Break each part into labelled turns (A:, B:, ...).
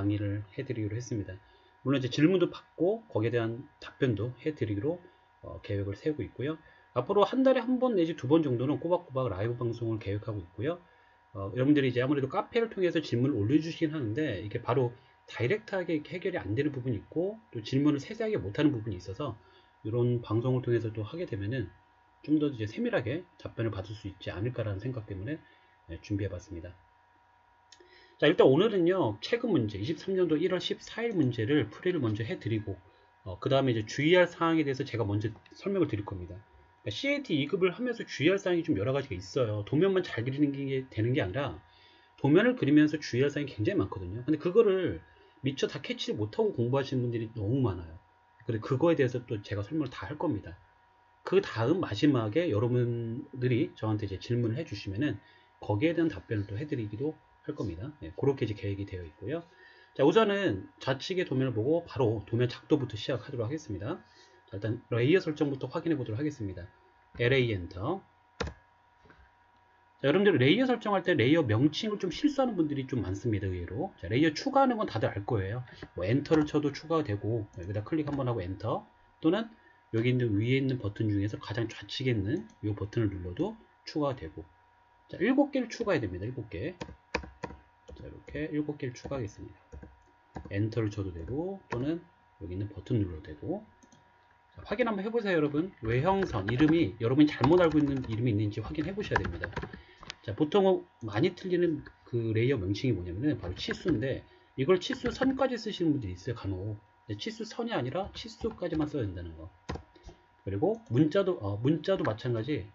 A: 강의를 해드리기로 했습니다. 물론 이제 질문도 받고 거기에 대한 답변도 해드리기로 계획을 세우고 있고요. 앞으로 한 달에 한 번 내지 두 번 정도는 꼬박꼬박 라이브 방송을 계획하고 있고요. 여러분들이 이제 아무래도 카페를 통해서 질문을 올려주시긴 하는데 이게 바로 다이렉트하게 해결이 안 되는 부분이 있고 또 질문을 세세하게 못하는 부분이 있어서 이런 방송을 통해서도 하게 되면은 좀 더 이제 세밀하게 답변을 받을 수 있지 않을까라는 생각 때문에 준비해 봤습니다. 자, 일단 오늘은요, 최근 문제, 23년도 1월 14일 문제를 풀이를 먼저 해드리고, 그 다음에 이제 주의할 사항에 대해서 제가 먼저 설명을 드릴 겁니다. 그러니까 CAT 2급을 하면서 주의할 사항이 좀 여러 가지가 있어요. 도면만 잘 그리는 게 되는 게 아니라, 도면을 그리면서 주의할 사항이 굉장히 많거든요. 근데 그거를 미처 다 캐치를 못하고 공부하시는 분들이 너무 많아요. 그래, 그거에 대해서 또 제가 설명을 다 할 겁니다. 그 다음 마지막에 여러분들이 저한테 이제 질문을 해주시면은 거기에 대한 답변을 또 해드리기도 할 겁니다. 그렇게 이제 계획이 되어 있고요. 자, 우선은 좌측의 도면을 보고 바로 도면 작도부터 시작하도록 하겠습니다. 자, 일단 레이어 설정부터 확인해 보도록 하겠습니다. LA 엔터. 자, 여러분들 레이어 설정할 때 레이어 명칭을 좀 실수하는 분들이 좀 많습니다. 의외로. 자, 레이어 추가하는 건 다들 알 거예요. 뭐 엔터를 쳐도 추가가 되고 여기다 클릭 한번 하고 엔터 또는 여기 있는 위에 있는 버튼 중에서 가장 좌측에 있는 이 버튼을 눌러도 추가가 되고 자, 7개를 추가해야 됩니다. 7개. 자, 이렇게 7개를 추가하겠습니다. 엔터를 쳐도 되고 또는 여기 있는 버튼 눌러도 되고 자, 확인 한번 해보세요. 여러분 외형선 이름이 여러분이 잘못 알고 있는 이름이 있는지 확인해 보셔야 됩니다. 자, 보통 많이 틀리는 그 레이어 명칭이 뭐냐면은 바로 치수인데 이걸 치수 선까지 쓰시는 분들이 있어요. 간혹 치수 선이 아니라 치수까지만 써야 된다는 거. 그리고 문자도 마찬가지.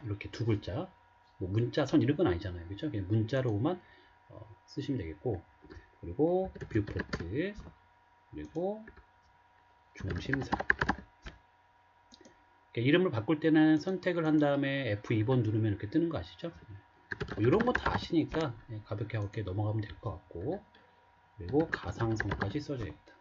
A: 이렇게 두 글자 뭐 문자 선 이런 건 아니잖아요. 그렇죠? 그냥 문자로만 쓰시면 되겠고 그리고 뷰포트 그리고 중심선 이름을 바꿀 때는 선택을 한 다음에 F2번 누르면 이렇게 뜨는 거 아시죠? 이런 거 다 아시니까 가볍게 넘어가면 될 것 같고 그리고 가상선까지 써줘야겠다.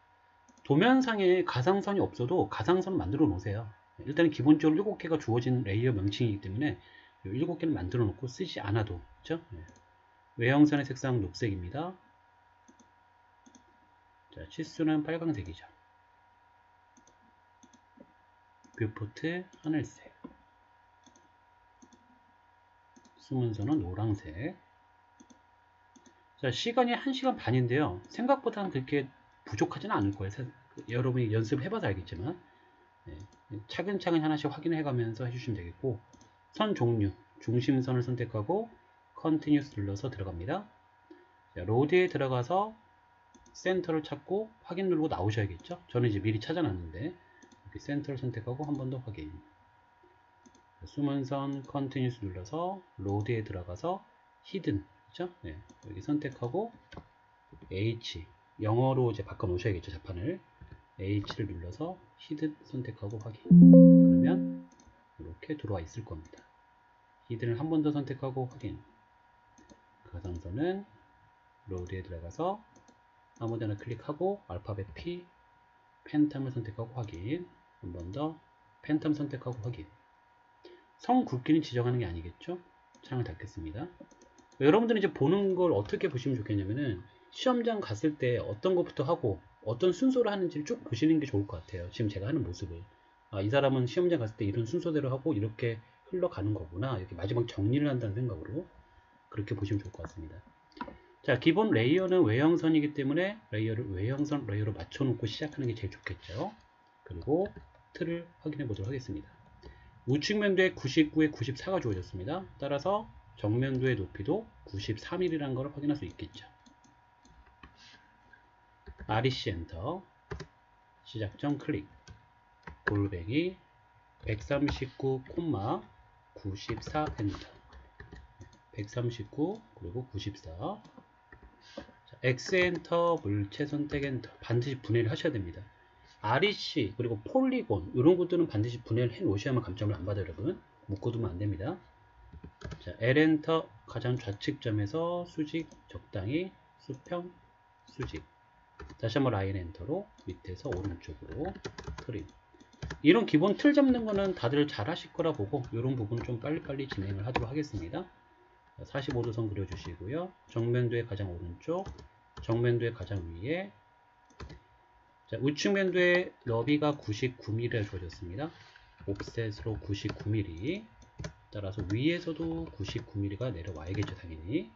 A: 도면상에 가상선이 없어도 가상선을 만들어 놓으세요. 일단 기본적으로 7개가 주어진 레이어 명칭이기 때문에 7개를 만들어 놓고 쓰지 않아도 그렇죠? 외형선의 색상 녹색입니다. 자, 치수는 빨강색이죠. 뷰포트 하늘색, 숨은선은 노란색. 자, 시간이 1시간 반인데요. 생각보다는 그렇게 부족하지는 않을 거예요. 여러분이 연습해봐서 알겠지만 차근차근 하나씩 확인해 가면서 해주시면 되겠고 선 종류, 중심선을 선택하고 Continuous 눌러서 들어갑니다. 자, 로드에 들어가서 센터를 찾고 확인 누르고 나오셔야겠죠. 저는 이제 미리 찾아놨는데 이렇게 센터를 선택하고 한 번 더 확인. 숨은선 Continuous 눌러서 로드에 들어가서 Hidden 그렇죠? 네, 여기 선택하고 H 영어로 이제 바꿔 놓으셔야겠죠. 자판을 H를 눌러서 Hidden 선택하고 확인. 그러면 이렇게 들어와 있을 겁니다. Hidden을 한 번 더 선택하고 확인. 가상선은 로드에 들어가서 아무데나 클릭하고 알파벳 P 펜텀을 선택하고 확인. 한 번 더 펜텀 선택하고 확인. 성 굵기는 지정하는 게 아니겠죠? 창을 닫겠습니다. 여러분들은 이제 보는 걸 어떻게 보시면 좋겠냐면은 시험장 갔을 때 어떤 것부터 하고 어떤 순서로 하는지를 쭉 보시는 게 좋을 것 같아요. 지금 제가 하는 모습을. 이 사람은 시험장 갔을 때 이런 순서대로 하고 이렇게 흘러가는 거구나. 이렇게 마지막 정리를 한다는 생각으로 그렇게 보시면 좋을 것 같습니다. 자, 기본 레이어는 외형선이기 때문에 레이어를 외형선 레이어로 맞춰놓고 시작하는 게 제일 좋겠죠. 그리고 틀을 확인해 보도록 하겠습니다. 우측면도에 99에 94가 주어졌습니다. 따라서 정면도의 높이도 93mm라는 걸 확인할 수 있겠죠. REC 엔터 시작점 클릭 골뱅이 139,94 엔터 139 그리고 94 자, X 엔터 물체 선택 엔터 반드시 분해를 하셔야 됩니다. REC 그리고 폴리곤 이런 것들은 반드시 분해를 해 놓으셔야만 감점을 안 받아요. 여러분 묶어두면 안 됩니다. 자, L 엔터 가장 좌측점에서 수직 적당히 수평 수직 다시 한번 라인 엔터로 밑에서 오른쪽으로 트림. 이런 기본 틀 잡는 거는 다들 잘 하실 거라 보고 이런 부분 좀 빨리빨리 진행을 하도록 하겠습니다. 45도 선 그려주시고요. 정면도의 가장 오른쪽 정면도의 가장 위에, 자, 우측 면도의 너비가 99mm가 주어졌습니다. 옵셋으로 99mm, 따라서 위에서도 99mm가 내려와야겠죠, 당연히.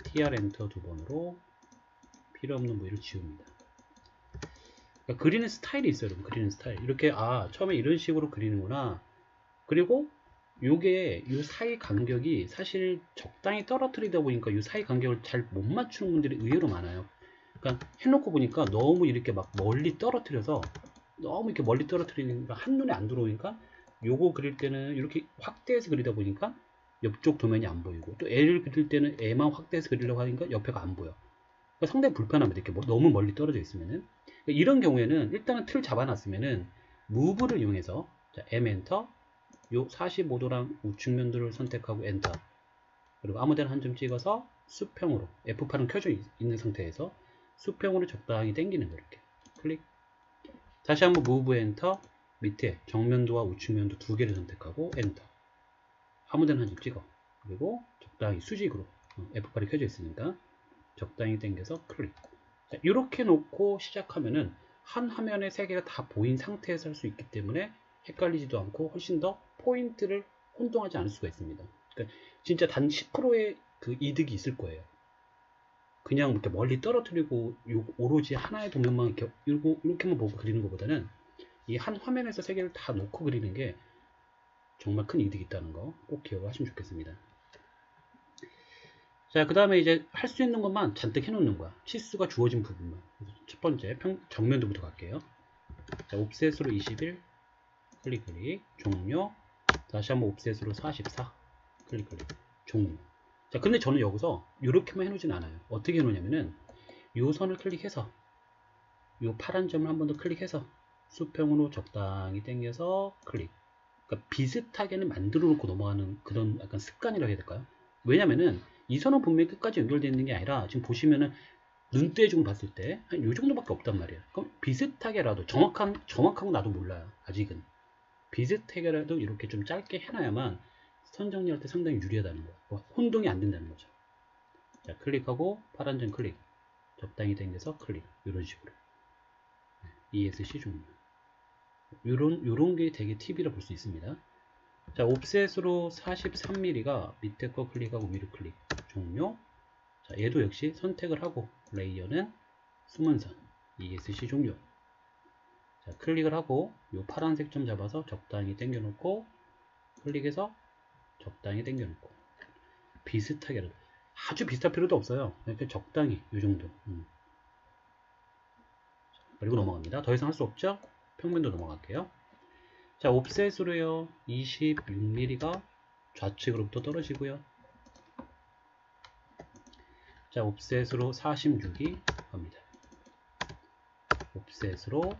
A: TR 엔터 두 번으로 필요 없는 부위를 지웁니다. 그러니까 그리는 스타일이 있어요, 여러분. 그리는 스타일. 이렇게, 처음에 이런 식으로 그리는구나. 그리고 요게, 요 사이 간격이 사실 적당히 떨어뜨리다 보니까 요 사이 간격을 잘 못 맞추는 분들이 의외로 많아요. 그러니까 해놓고 보니까 너무 이렇게 막 멀리 떨어뜨려서, 너무 이렇게 멀리 떨어뜨리니까 한눈에 안 들어오니까, 요거 그릴 때는 이렇게 확대해서 그리다 보니까 옆쪽 도면이 안 보이고, 또 애를 그릴 때는 애만 확대해서 그리려고 하니까 옆에가 안 보여. 그러니까 상당히 불편합니다. 이렇게 너무 멀리 떨어져 있으면은. 그러니까 이런 경우에는 일단은 틀 잡아놨으면은 무브를 이용해서, 자, M 엔터, 요 45도랑 우측 면도를 선택하고 엔터, 그리고 아무데나 한 점 찍어서 수평으로, F8은 켜져 있는 상태에서 수평으로 적당히 당기는 거, 이렇게 클릭. 다시 한번 무브 엔터, 밑에 정면도와 우측 면도 두 개를 선택하고 엔터, 아무데나 한 점 찍어, 그리고 적당히 수직으로, F8이 켜져 있으니까 적당히 당겨서 클릭. 자, 이렇게 놓고 시작하면은 한 화면에 세 개가 다 보인 상태에서 할 수 있기 때문에 헷갈리지도 않고 훨씬 더 포인트를 혼동하지 않을 수가 있습니다. 그러니까 진짜 단 10%의 그 이득이 있을 거예요. 그냥 이렇게 멀리 떨어뜨리고 오로지 하나의 도면만 이렇게만 보고 그리는 것보다는 이 한 화면에서 세 개를 다 놓고 그리는 게 정말 큰 이득이 있다는 거 꼭 기억을 하시면 좋겠습니다. 자, 그 다음에 이제 할 수 있는 것만 잔뜩 해놓는 거야. 치수가 주어진 부분만. 첫 번째 정면도부터 갈게요. 자, 옵셋으로 21 클릭 클릭, 종료. 다시 한번 옵셋으로 44 클릭 클릭, 종료. 자, 근데 저는 여기서 이렇게만 해놓진 않아요. 어떻게 해놓냐면은 요 선을 클릭해서 요 파란 점을 한 번 더 클릭해서 수평으로 적당히 당겨서 클릭. 그러니까 비슷하게는 만들어 놓고 넘어가는 그런 약간 습관이라고 해야 될까요? 왜냐면은 이 선은 분명히 끝까지 연결되어 있는 게 아니라 지금 보시면은 눈대중 봤을 때 한 요 정도밖에 없단 말이에요. 그럼 비슷하게라도 정확하고 나도 몰라요. 아직은 비슷하게라도 이렇게 좀 짧게 해놔야만 선 정리할 때 상당히 유리하다는 거예요. 혼동이 안 된다는 거죠. 자, 클릭하고 파란 점 클릭, 적당히 당겨서 클릭, 이런 식으로. ESC 종료. 요런 게 되게 팁이라 볼 수 있습니다. 자, 옵셋으로 43mm가 밑에 거 클릭하고 위로 클릭, 종료. 자, 얘도 역시 선택을 하고 레이어는 숨은 선, ESC 종료. 자, 클릭을 하고 요 파란색 점 잡아서 적당히 당겨 놓고 클릭해서 적당히 당겨 놓고 비슷하게, 아주 비슷할 필요도 없어요. 이렇게 적당히 요 정도. 그리고 넘어갑니다. 더 이상 할 수 없죠? 평면도 넘어갈게요. 자, 옵셋으로요 26mm가 좌측으로부터 떨어지고요. 자, 옵셋으로 46이 갑니다. 옵셋으로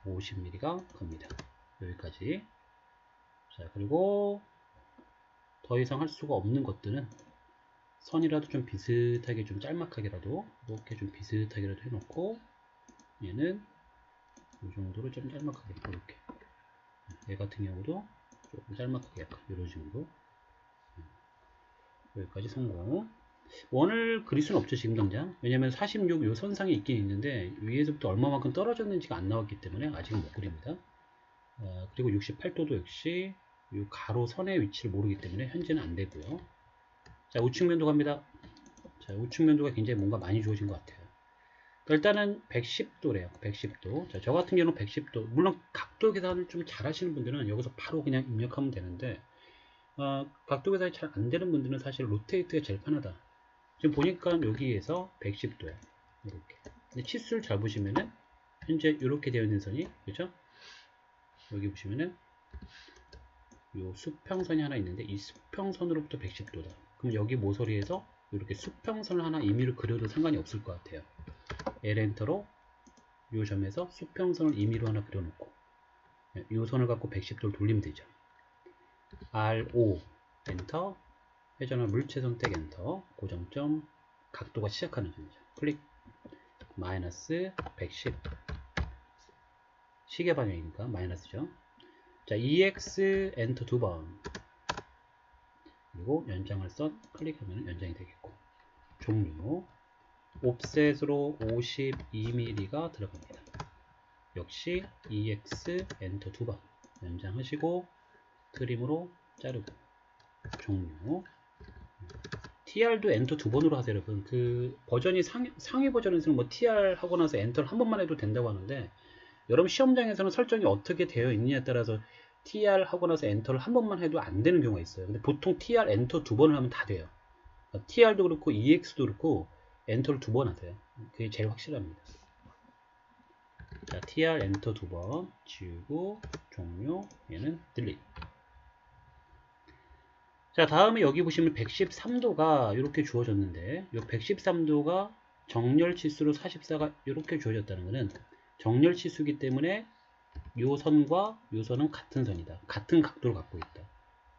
A: 50mm가 갑니다. 여기까지. 자, 그리고 더 이상 할 수가 없는 것들은 선이라도 좀 비슷하게, 좀 짤막하게라도 이렇게 좀 비슷하게라도 해놓고, 얘는 이 정도로 좀 짤막하게, 이렇게. 얘 같은 경우도 조금 짤막하게, 약간 이런 식으로. 여기까지 성공. 원을 그릴 수는 없죠, 지금 당장. 왜냐면 46 요 선상에 있긴 있는데 위에서부터 얼마만큼 떨어졌는지가 안 나왔기 때문에 아직은 못 그립니다. 그리고 68도도 역시 이 가로 선의 위치를 모르기 때문에 현재는 안 되고요. 자, 우측면도 갑니다. 자, 우측면도가 굉장히 뭔가 많이 좋아진 것 같아요. 일단은 110도래요. 110도. 자, 저 같은 경우는 110도. 물론 각도 계산을 좀 잘 하시는 분들은 여기서 바로 그냥 입력하면 되는데, 각도 계산이 잘 안 되는 분들은 사실 로테이트가 제일 편하다. 지금 보니까 여기에서 110도야. 이렇게. 근데 치수를 잘 보시면은 현재 이렇게 되어 있는 선이, 그죠? 여기 보시면은 요 수평선이 하나 있는데 이 수평선으로부터 110도다. 그럼 여기 모서리에서 이렇게 수평선을 하나 임의로 그려도 상관이 없을 것 같아요. L 엔터로 요 점에서 수평선을 임의로 하나 그려놓고 요 선을 갖고 110도를 돌리면 되죠. R5 엔터, 회전한 물체 선택 엔터, 고정점 각도가 시작하는 점이죠. 클릭. 마이너스 110, 시계 방향이니까 마이너스죠. 자, EX 엔터 두 번, 그리고 연장할 선 클릭하면 연장이 되겠고, 종료. 옵셋으로 52mm가 들어갑니다. 역시 EX 엔터 2번 연장하시고 트림으로 자르고 종료. TR도 엔터 2번으로 하세요, 여러분. 그 버전이 상위 버전에서는 뭐 TR 하고 나서 엔터를 한 번만 해도 된다고 하는데, 여러분 시험장에서는 설정이 어떻게 되어 있느냐에 따라서 TR 하고 나서 엔터를 한 번만 해도 안 되는 경우가 있어요. 근데 보통 TR 엔터 2번을 하면 다 돼요. TR도 그렇고 EX도 그렇고 엔터를 2번 하세요. 그게 제일 확실합니다. 자, TR 엔터 2번 지우고 종료. 얘는 딜릿. 자, 다음에 여기 보시면 113도가 이렇게 주어졌는데, 이 113도가 정렬 치수로 44가 이렇게 주어졌다는 것은 정렬 치수이기 때문에 이 선과 이 선은 같은 선이다. 같은 각도를 갖고 있다.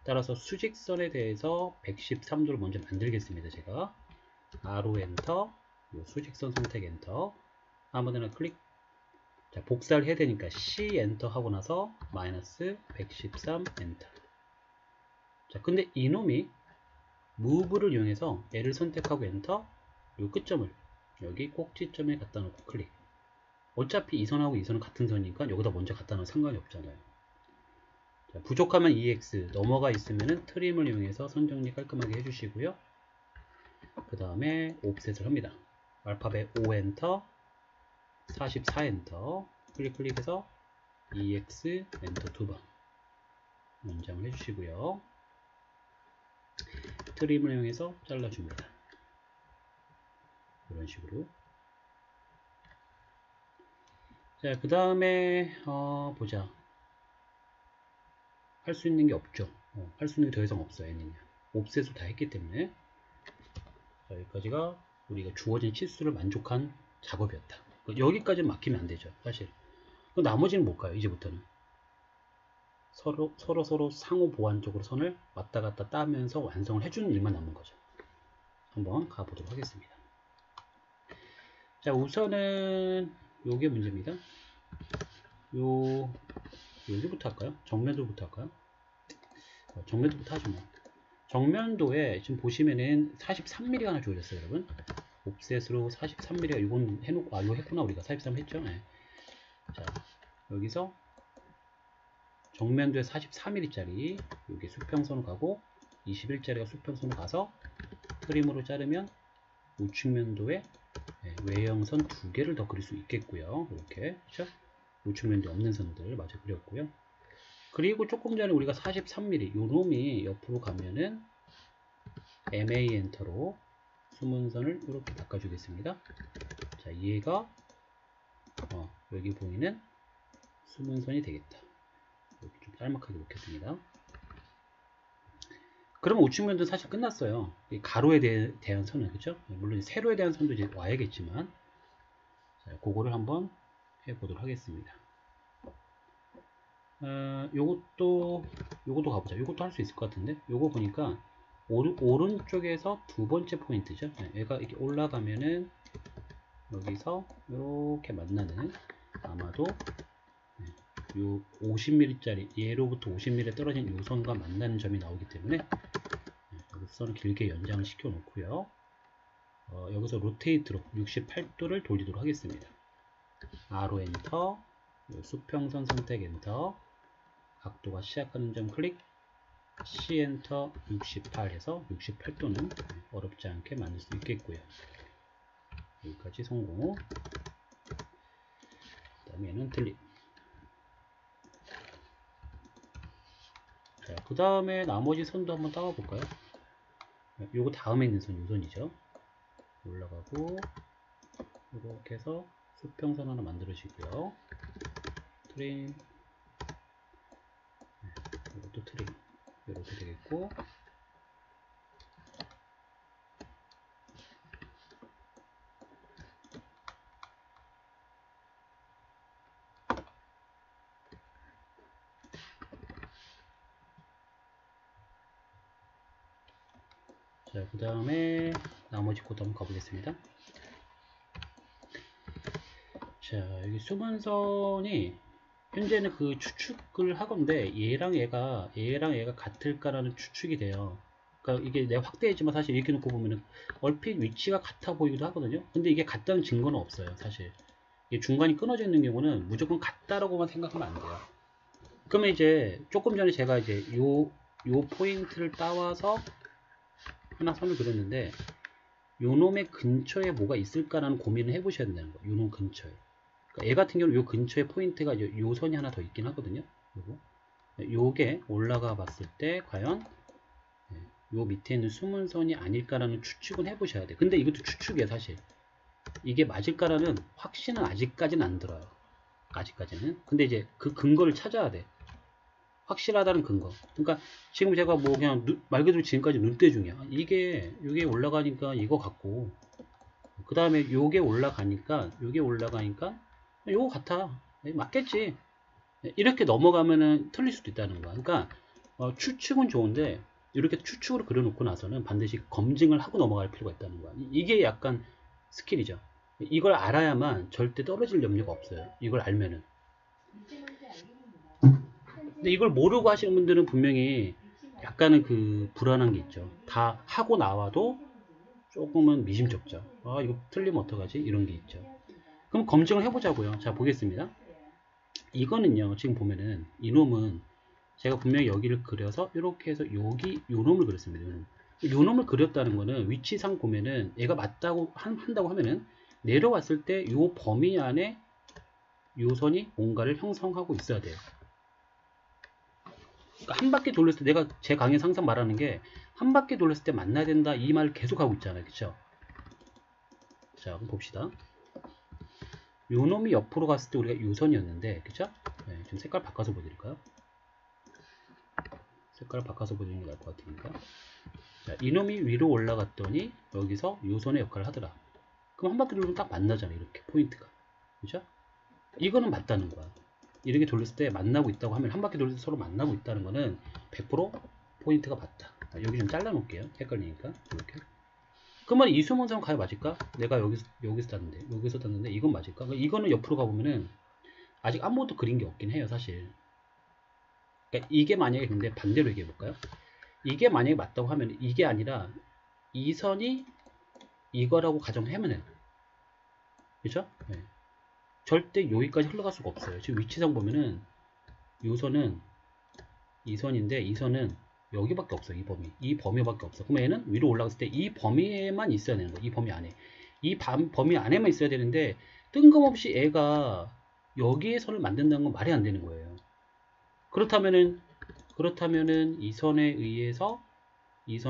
A: 따라서 수직선에 대해서 113도를 먼저 만들겠습니다. 제가 R로 엔터, 이 수직선 선택 엔터, 아무데나 클릭. 자, 복사를 해야 되니까 C 엔터 하고 나서 마이너스 113 엔터. 자, 근데 이놈이 무브를 이용해서 L을 선택하고 엔터, 요 끝점을 여기 꼭지점에 갖다 놓고 클릭. 어차피 이 선하고 이 선은 같은 선이니까 여기다 먼저 갖다 놓으면 상관이 없잖아요. 자, 부족하면 EX, 넘어가 있으면 트림을 이용해서 선 정리 깔끔하게 해주시고요. 그 다음에 옵셋을 합니다. 알파벳 O 엔터, 44 엔터, 클릭해서 EX 엔터 2번 연장을 해주시고요. 트림을 이용해서 잘라줍니다. 이런 식으로. 자, 그 다음에 보자. 할 수 있는 게 없죠. 할 수 있는 게 더 이상 없어요. 얘는요. 옵셋을 다 했기 때문에. 자, 여기까지가 우리가 주어진 치수를 만족한 작업이었다. 여기까지는 막히면 안 되죠. 사실. 나머지는 뭘까요? 이제부터는 서로 상호 보완적으로 선을 왔다 갔다 따면서 완성을 해주는 일만 남은 거죠. 한번 가보도록 하겠습니다. 자, 우선은 요게 문제입니다. 여기부터 할까요? 정면도부터 할까요? 정면도부터 하죠. 뭐. 정면도에 지금 보시면은 43mm가 하나 주어졌어요, 여러분. 옵셋으로 43mm가 이건 해놓고, 이거 했구나. 우리가 43 했죠. 네. 자, 여기서 정면도에 44mm짜리 여기 수평선으로 가고 21짜리가 수평선으로 가서 트림으로 자르면 우측면도에 외형선 2개를 더 그릴 수 있겠고요. 이렇게 그렇죠? 우측면도에 없는 선들 마저 그렸고요. 그리고 조금 전에 우리가 43mm 요 놈이 옆으로 가면은 MA 엔터로 수문선을 이렇게 닦아주겠습니다. 자, 얘가 여기 보이는 수문선이 되겠다. 이렇게 좀 짤막하게 놓겠습니다. 그러면 우측면도 사실 끝났어요. 가로에 대한 선은 그렇죠? 물론 세로에 대한 선도 이제 와야겠지만, 자, 그거를 한번 해보도록 하겠습니다. 요것도 가보자. 요것도 할 수 있을 것 같은데, 요거 보니까 오른쪽에서 두 번째 포인트죠. 얘가 이렇게 올라가면은 여기서 이렇게 만나는, 아마도 요 50mm짜리 얘로부터 50mm 떨어진 요 선과 만나는 점이 나오기 때문에 여기서 선을 길게 연장을 시켜 놓고요. 여기서 로테이트로 68도를 돌리도록 하겠습니다. R로 엔터, 수평선 선택 엔터, 각도가 시작하는 점 클릭, C 엔터 68 해서 68도는 어렵지 않게 만들 수 있겠고요. 여기까지 성공. 그 다음에 얘는 딜릿. 자, 그 다음에 나머지 선도 한번 따와 볼까요? 요거 다음에 있는 선, 요 선이죠. 올라가고 이렇게 해서 수평선 하나 만들어지고요. 트림, 이것도 트림 이렇게 되겠고, 자, 그 다음에 나머지 코드 한번 가보겠습니다. 자, 여기 수문선이 현재는 그 추측을 하건데 얘랑 얘가 같을까라는 추측이 돼요. 그러니까 이게 내가 확대했지만 사실 이렇게 놓고 보면은 얼핏 위치가 같아 보이기도 하거든요. 근데 이게 같다는 증거는 없어요. 사실 이게 중간이 끊어져 있는 경우는 무조건 같다라고만 생각하면 안 돼요. 그러면 이제 조금 전에 제가 이제 요 포인트를 따와서 하나 선을 그렸는데 요 놈의 근처에 뭐가 있을까라는 고민을 해보셔야 된다는 거예요. 요 놈 근처에. 그러니까 얘 같은 경우는 요 근처에 포인트가 이제 요 선이 하나 더 있긴 하거든요. 요게 올라가 봤을 때 과연 요 밑에 있는 숨은 선이 아닐까라는 추측은 해보셔야 돼요. 근데 이것도 추측이에요, 사실. 이게 맞을까라는 확신은 아직까지는 안 들어요. 아직까지는. 근데 이제 그 근거를 찾아야 돼. 확실하다는 근거. 그러니까 지금 제가 뭐 그냥 말 그대로 지금까지 눈대중이야. 이게 올라가니까 이거 같고, 그 다음에 요게 올라가니까 요거 같아. 맞겠지. 이렇게 넘어가면은 틀릴 수도 있다는 거야. 그러니까 추측은 좋은데 이렇게 추측으로 그려놓고 나서는 반드시 검증을 하고 넘어갈 필요가 있다는 거야. 이게 약간 스킬이죠. 이걸 알아야만 절대 떨어질 염려가 없어요. 이걸 알면은. 근데 이걸 모르고 하시는 분들은 분명히 약간은 그 불안한 게 있죠. 다 하고 나와도 조금은 미심쩍죠. 아, 이거 틀리면 어떡하지? 이런 게 있죠. 그럼 검증을 해보자고요. 자, 보겠습니다. 이거는요, 지금 보면은 이놈은 제가 분명히 여기를 그려서 이렇게 해서 여기 요 놈을 그렸습니다. 요 놈을 그렸다는 거는 위치상 보면은 얘가 맞다고 한다고 하면은 내려왔을 때 요 범위 안에 요 선이 뭔가를 형성하고 있어야 돼요. 그러니까 한 바퀴 돌렸을 때 내가 제 강의 항상 말하는 게 한 바퀴 돌렸을 때 만나야 된다 이 말을 계속 하고 있잖아요. 그쵸? 자, 그럼 봅시다. 요 놈이 옆으로 갔을 때 우리가 요 선이었는데, 그쵸? 네, 좀 색깔 바꿔서 보여드릴까요? 색깔을 바꿔서 보여드리는 게 나을 것 같으니까. 자, 이놈이 위로 올라갔더니 여기서 요 선의 역할을 하더라. 그럼 한 바퀴 돌면 딱 만나잖아요. 이렇게 포인트가. 그죠? 이거는 맞다는 거야. 이렇게 돌렸을 때 만나고 있다고 하면 한 바퀴 돌렸을 때 서로 만나고 있다는 거는 100% 포인트가 맞다. 자, 여기 좀 잘라 놓을게요. 헷갈리니까. 이렇게. 그러면 이수문선 가야 맞을까? 내가 여기서 땄는데 이건 맞을까? 그러니까 이거는 옆으로 가보면은 아직 아무것도 그린 게 없긴 해요, 사실. 그러니까 이게 만약에 근데 반대로 얘기해 볼까요? 이게 만약에 맞다고 하면 이게 아니라 이 선이 이거라고 가정하면 해요. 그죠? 네. 절대 여기까지 흘러갈 수가 없어요. 지금 위치상 보면은 이 선은 이 선인데 이 선은 여기밖에 없어요. 이 범위밖에 없어. 그러면 얘는 위로 올라갔을 때 이 범위에만 있어야 되는 거예요. 이 범위 안에. 이 범위 안에만 있어야 되는데 뜬금없이 얘가 여기에 선을 만든다는 건 말이 안 되는 거예요. 그렇다면은 이 선에 의해서 이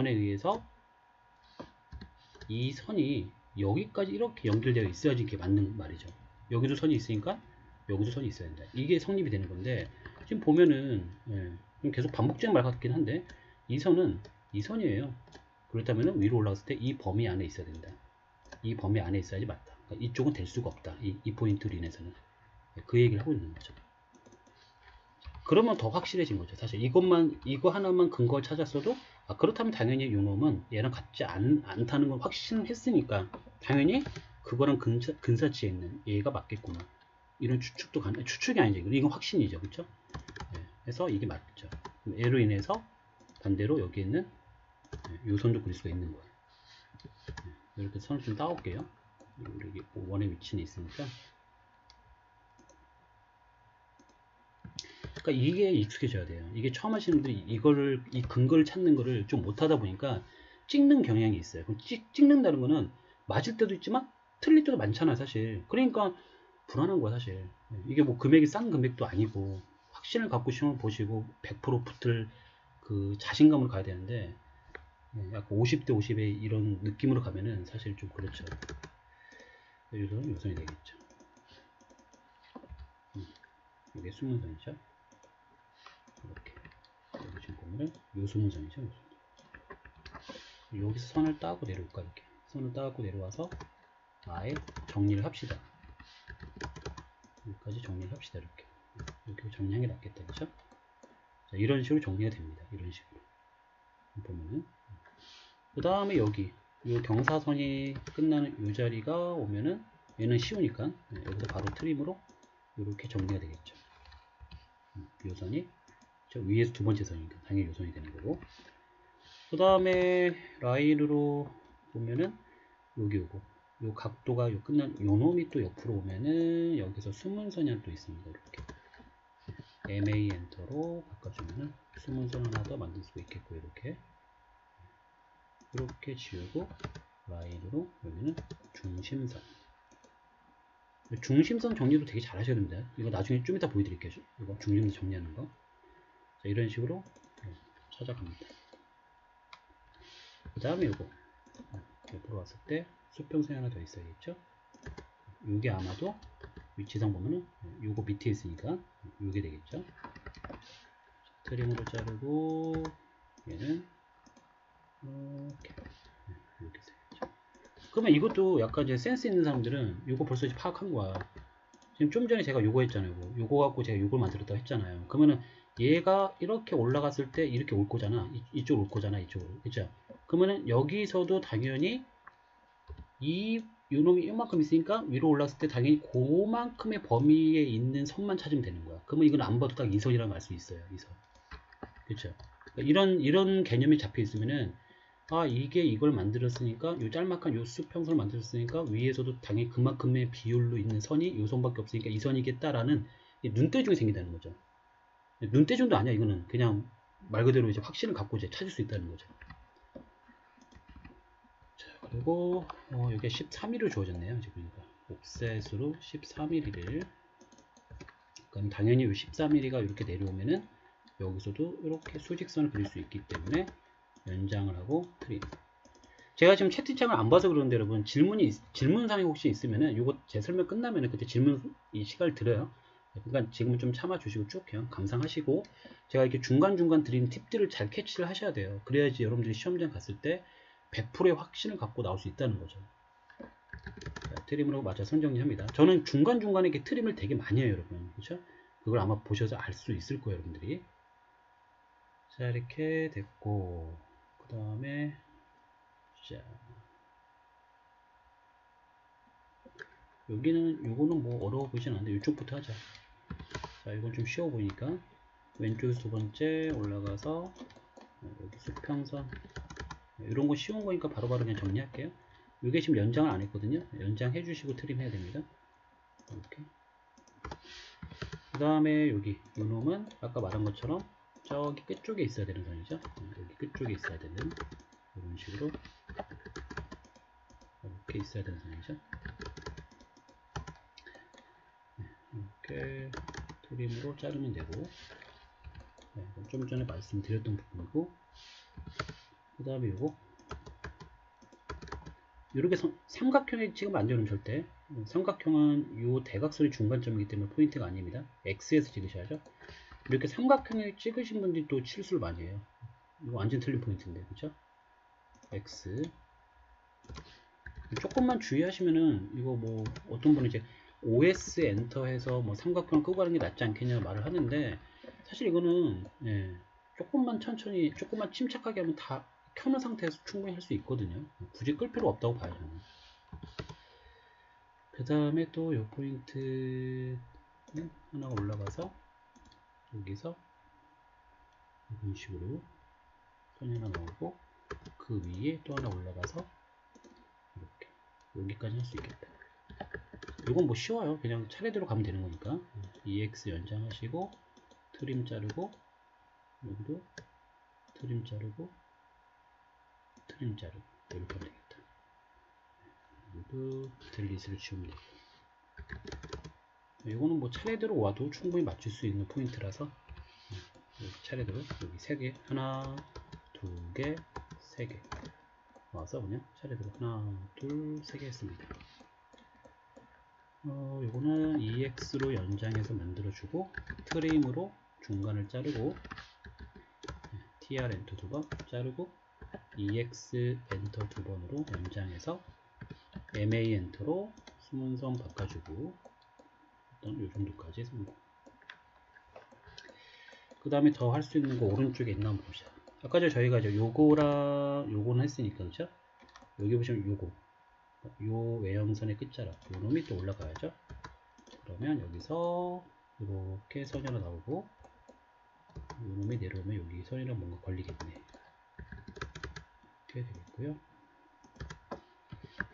A: 선이 여기까지 이렇게 연결되어 있어야지 이게 맞는 말이죠. 여기도 선이 있으니까 여기도 선이 있어야 된다. 이게 성립이 되는 건데 지금 보면은 계속 반복적인 말 같긴 한데 이 선은 이 선이에요. 그렇다면 위로 올라갔을 때 이 범위 안에 있어야 된다. 이 범위 안에 있어야지 맞다. 그러니까 이쪽은 될 수가 없다. 이 포인트로 인해서는 그 얘기를 하고 있는 거죠. 그러면 더 확실해진 거죠. 사실 이거 하나만 근거를 찾았어도 그렇다면 당연히 요놈은 얘랑 같지 않다는 걸 확신했으니까 당연히 그거랑 근사치에 있는 얘가 맞겠구나. 이런 추측도 추측이 아니죠. 이건 확신이죠. 그렇죠? 네, 그래서 이게 맞죠. 얘로 인해서 반대로 여기 있는 요 선도 그릴 수가 있는 거예요. 네, 이렇게 선을 좀 따올게요. 여기 원의 위치는 있으니까. 그러니까 이게 익숙해져야 돼요. 이게 처음 하시는 분들이 이 근거를 찾는 거를 좀 못하다 보니까 찍는 경향이 있어요. 그럼 찍는다는 거는 맞을 때도 있지만 틀릴 때도 많잖아요, 사실. 그러니까 불안한 거야, 사실. 이게 뭐 금액이 싼 금액도 아니고 확신을 갖고 시험을 보시고 100% 붙을 그 자신감으로 가야 되는데 약간 50대 50의 이런 느낌으로 가면은 사실 좀 그렇죠. 요선이 되겠죠. 이게 수문선이죠. 이렇게 여기 지금 보면은 요수문선이죠. 여기서 선을 따고 내려올까 이렇게 선을 따고 내려와서 아예 정리를 합시다. 여기까지 정리를 합시다. 이렇게 정리하는 게 낫겠다, 그렇죠? 자, 이런 식으로 정리가 됩니다. 이런 식으로 보면은 그 다음에 여기 이 경사선이 끝나는 이 자리가 오면은 얘는 쉬우니까 여기서 바로 트림으로 이렇게 정리가 되겠죠. 요 선이 저 위에서 두 번째 선이니까 당연히 요 선이 되는 거고 그 다음에 라인으로 보면은 여기 오고 요 각도가 요 끝난 요 놈이 또 옆으로 오면은 여기서 숨은 선이 하나 또 있습니다. 이렇게 MA 엔터로 바꿔주면은 숨은 선 하나 더 만들 수 있겠고 이렇게 지우고 라인으로 여기는 중심선. 중심선 정리도 되게 잘 하셔야 됩니다. 이거 나중에 좀 이따 보여드릴게요. 이거 중심선 정리하는 거. 자, 이런 식으로 찾아갑니다. 그 다음에 이거 옆으로 왔을 때 수평선이 하나 더 있어야겠죠. 이게 아마도 위치상 보면은 요거 밑에 있으니까 이게 되겠죠. 트림으로 자르고 얘는 이렇게 되겠죠. 그러면 이것도 약간 이제 센스 있는 사람들은 이거 벌써 파악한 거야. 지금 좀 전에 제가 요거 했잖아요. 요거 갖고 제가 요걸 만들었다 했잖아요. 그러면은 얘가 이렇게 올라갔을 때 이렇게 올 거잖아. 이쪽으로 올 거잖아. 이쪽으로. 그죠? 그러면은 여기서도 당연히 요놈이 이만큼 있으니까 위로 올랐을 때 당연히 그만큼의 범위에 있는 선만 찾으면 되는 거야. 그러면 이건 안 봐도 딱 이 선이라고 알 수 있어요. 이 선. 그쵸? 그러니까 이런 개념이 잡혀 있으면은 이게 이걸 만들었으니까 요 짤막한 요 수평선을 만들었으니까 위에서도 당연히 그만큼의 비율로 있는 선이 요 선밖에 없으니까 이 선이겠다라는 눈대중이 생긴다는 거죠. 눈대중도 아니야. 이거는 그냥 말 그대로 이제 확신을 갖고 이제 찾을 수 있다는 거죠. 자, 그리고 이게 13mm 주어졌네요. 지금 보니까 옵셋으로 13mm를 그럼 당연히 이 14mm가 이렇게 내려오면은 여기서도 이렇게 수직선을 그릴 수 있기 때문에 연장을 하고 트림. 제가 지금 채팅창을 안 봐서 그러는데 여러분 질문사항이 혹시 있으면은 요거 제 설명 끝나면은 그때 질문 이 시간을 드려요. 그러니까 지금은 좀 참아주시고 쭉 그냥 감상하시고 제가 이렇게 중간중간 드리는 팁들을 잘 캐치를 하셔야 돼요. 그래야지 여러분들이 시험장 갔을 때 100%의 확신을 갖고 나올 수 있다는 거죠. 자, 트림으로 맞춰 선정리합니다. 저는 중간중간에 이렇게 트림을 되게 많이 해요, 여러분. 그렇죠? 그걸 아마 보셔서 알 수 있을 거예요, 여러분들이. 자, 이렇게 됐고 그 다음에 자 요거는 뭐 어려워 보이진 않는데 이쪽부터 하자. 자, 이건 좀 쉬워 보이니까 왼쪽에서 두 번째 올라가서 여기 수평선 이런 거 쉬운 거니까 바로바로 그냥 정리할게요. 이게 지금 연장을 안 했거든요. 연장해 주시고 트림 해야 됩니다. 이렇게. 그 다음에 여기 요 놈은 아까 말한 것처럼 저기 끝쪽에 있어야 되는 선이죠. 여기 끝쪽에 있어야 되는 이런 식으로 이렇게 있어야 되는 선이죠. 이렇게 트림으로 자르면 되고 좀 전에 말씀드렸던 부분이고 그 다음에 요거 이렇게 삼각형에 찍으면 안 되는 절대. 삼각형은 요 대각선이 중간점이기 때문에 포인트가 아닙니다. X에서 찍으셔야죠. 이렇게 삼각형에 찍으신 분들이 또 실수를 많이 해요. 이거 완전 틀린 포인트인데, 그쵸? X. 조금만 주의하시면은, 이거 뭐, 어떤 분은 이제 OS 엔터 해서 뭐 삼각형을 끄고 가는 게 낫지 않겠냐 말을 하는데, 사실 이거는, 조금만 천천히, 조금만 침착하게 하면 다 켜놓은 상태에서 충분히 할 수 있거든요. 굳이 끌 필요 없다고 봐요, 저는. 그 다음에 또 요 포인트 하나가 올라가서, 여기서, 이런 식으로 선이 하나 나오고, 그 위에 또 하나 올라가서, 이렇게. 여기까지 할 수 있겠다. 이건 뭐 쉬워요. 그냥 차례대로 가면 되는 거니까. EX 연장하시고, 트림 자르고, 여기도 트림 자르고, 트림 자르고, 이렇게 하면 되겠다. 여기도 델리스를 지우면 되고. 이거는 뭐 차례대로 와도 충분히 맞출 수 있는 포인트라서, 여기 차례대로 여기 3개, 하나, 2개, 3개. 와서 그냥 차례대로 하나, 둘, 3개 했습니다. 요거는 EX로 연장해서 만들어주고 트림으로 중간을 자르고 TR 엔터 2번 자르고 EX 엔터 2번으로 연장해서 MA 엔터로 숨은선 바꿔주고 일단 요 정도까지 성공. 그 다음에 더 할 수 있는 거 오른쪽에 있나 한번 보자. 아까 저희가 요거랑 요거는 했으니까 그죠? 여기 보시면 요 외형선의 끝자락 요 놈이 또 올라가야죠. 그러면 여기서 이렇게 선이 하나 나오고 요 놈이 내려오면 여기 선이랑 뭔가 걸리겠네. 이렇게 되겠고요.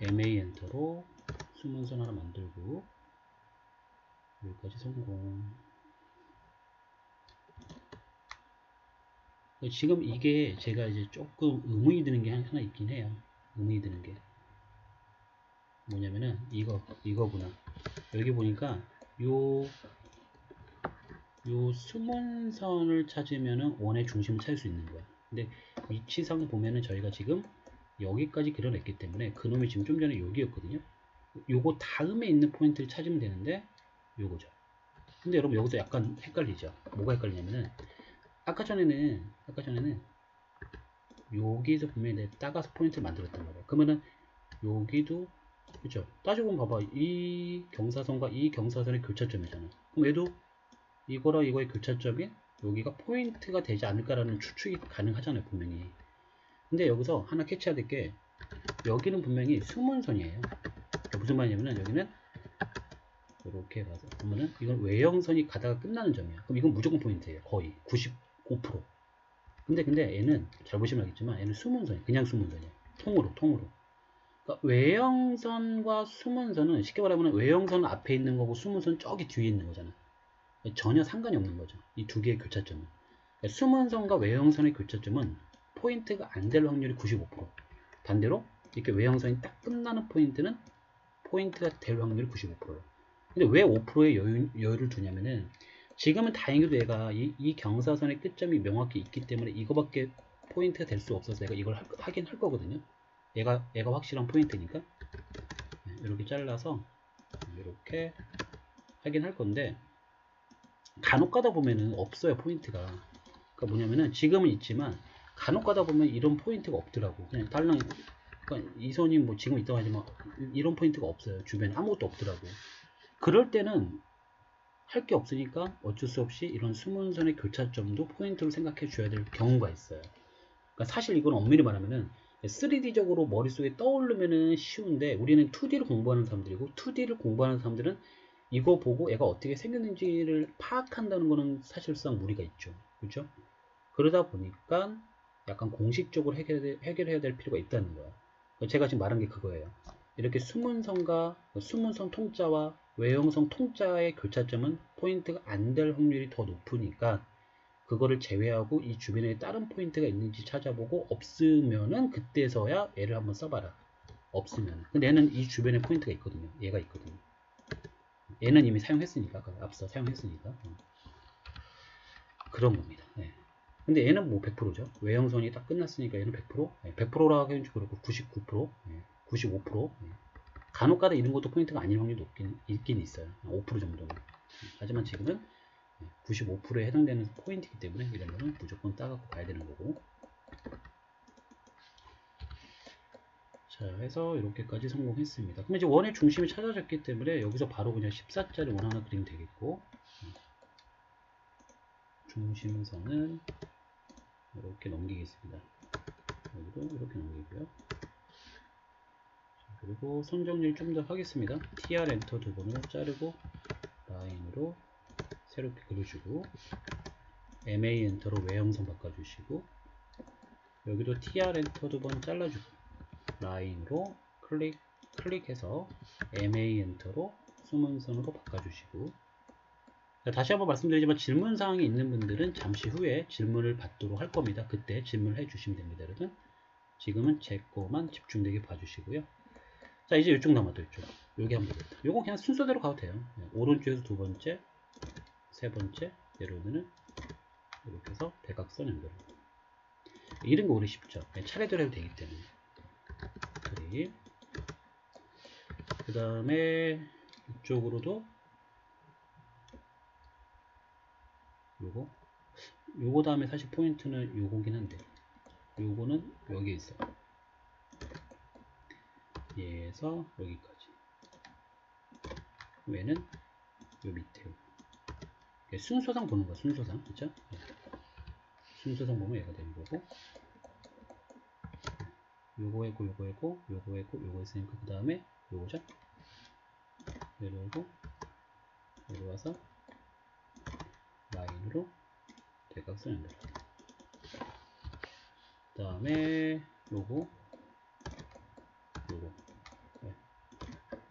A: MA 엔터로 숨은 선 하나 만들고 여기까지 성공. 지금 이게 제가 이제 조금 의문이 드는 게 하나 있긴 해요. 의문이 드는 게 뭐냐면은 이거구나. 여기 보니까 요 숨은 선을 찾으면은 원의 중심을 찾을 수 있는 거야. 근데 위치상 보면은 저희가 지금 여기까지 그려냈기 때문에 그놈이 지금 좀 전에 여기였거든요. 요거 다음에 있는 포인트를 찾으면 되는데 요거죠. 근데 여러분 여기서 약간 헷갈리죠. 뭐가 헷갈리냐면은 아까 전에는 여기서 분명히 내가 따가서 포인트를 만들었단 말이에요. 그러면은 여기도 그죠? 따지고 보면 봐봐. 이 경사선과 이 경사선의 교차점이잖아. 그럼 얘도 이거랑 이거의 교차점이 여기가 포인트가 되지 않을까라는 추측이 가능하잖아요, 분명히. 근데 여기서 하나 캐치해야 될 게 여기는 분명히 숨은 선이에요. 그러니까 무슨 말이냐면은 여기는 이렇게 가서 보면은 이건 외형선이 가다가 끝나는 점이야. 그럼 이건 무조건 포인트예요. 거의 95%. 근데 얘는 잘 보시면 알겠지만 얘는 숨은 선이에요. 그냥 숨은 선이에요. 통으로. 그러니까 외형선과 숨은선은 쉽게 말하면 외형선 앞에 있는 거고 숨은선 저기 뒤에 있는 거잖아. 전혀 상관이 없는 거죠. 이 두 개의 교차점은. 그러니까 숨은선과 외형선의 교차점은 포인트가 안 될 확률이 95%. 반대로 이렇게 외형선이 딱 끝나는 포인트는 포인트가 될 확률이 95%예요. 근데 왜 5%의 여유를 두냐면은 지금은 다행히도 얘가 이 경사선의 끝점이 명확히 있기 때문에 이거밖에 포인트가 될 수 없어서 얘가 이걸 하긴 할 거거든요. 얘가 확실한 포인트니까 이렇게 잘라서 이렇게 하긴 할 건데 간혹 가다 보면은 없어요, 포인트가. 그러니까 뭐냐면은 지금은 있지만 간혹 가다 보면 이런 포인트가 없더라고. 그냥 달랑 그러니까 이 선이 뭐 지금 있다고 하지만 이런 포인트가 없어요. 주변에 아무것도 없더라고. 그럴 때는 할 게 없으니까 어쩔 수 없이 이런 숨은 선의 교차점도 포인트로 생각해 줘야 될 경우가 있어요. 그러니까 사실 이건 엄밀히 말하면은 3D적으로 머릿속에 떠오르면은 쉬운데 우리는 2D를 공부하는 사람들이고 2D를 공부하는 사람들은 이거 보고 얘가 어떻게 생겼는지를 파악한다는 거는 사실상 무리가 있죠. 그렇죠? 그러다 보니까 약간 공식적으로 해결해야 될 필요가 있다는 거예요. 제가 지금 말한 게 그거예요. 이렇게 숨은선과 숨은선 통자와 외형선 통자의 교차점은 포인트가 안 될 확률이 더 높으니까 그거를 제외하고 이 주변에 다른 포인트가 있는지 찾아보고 없으면은 그때서야 얘를 한번 써봐라. 없으면. 근데 얘는 이 주변에 포인트가 있거든요. 얘가 있거든요. 얘는 이미 사용했으니까. 앞서 사용했으니까. 그런 겁니다. 네. 근데 얘는 뭐 100%죠. 외형선이 딱 끝났으니까 얘는 100%? 네, 100%라고 하긴 좀 그렇고 99%? 네, 95%? 네. 간혹가다 이런 것도 포인트가 아닌 확률이 있긴 있어요. 5% 정도는. 하지만 지금은 95%에 해당되는 포인트이기 때문에 이런 거는 무조건 따갖고 가야 되는 거고. 자, 해서 이렇게까지 성공했습니다. 그럼 이제 원의 중심이 찾아졌기 때문에 여기서 바로 그냥 14짜리 원 하나 그리면 되겠고, 중심선은 이렇게 넘기겠습니다. 여기도 이렇게 넘기고요. 자, 그리고 선 정리를 좀 더 하겠습니다. TR 엔터 두 번으로 자르고 라인으로 새롭게 그려주고 MA 엔터로 외형선 바꿔주시고 여기도 TR 엔터 두 번 잘라주고 라인으로 클릭해서 MA 엔터로 숨은선으로 바꿔주시고 다시 한번 말씀드리지만 질문사항이 있는 분들은 잠시 후에 질문을 받도록 할 겁니다. 그때 질문을 해주시면 됩니다. 여러분 지금은 제 거만 집중되게 봐주시고요. 자 이제 이쪽 남았죠. 이쪽 여기 한번 되겠다. 요거 그냥 순서대로 가도 돼요. 오른쪽에서 두 번째 세 번째 내려오면은 이렇게 해서 대각선 연결. 이런 거 오래 쉽죠. 차례대로 해도 되기 때문에. 그림. 그 다음에 이쪽으로도 요거 다음에 사실 포인트는 요거긴 한데 요거는 여기에 있어요. 얘에서 여기까지. 얘는 요 밑에. 순서상 보는 거야. 순서상. 그쵸? 순서상 보면 얘가 되는 거고 요거 했고 요거 했고 요거 했고 요거 했으니까 그 다음에 요거죠. 내려오고 내려와서 라인으로 대각선 연결. 그 다음에 요거 네.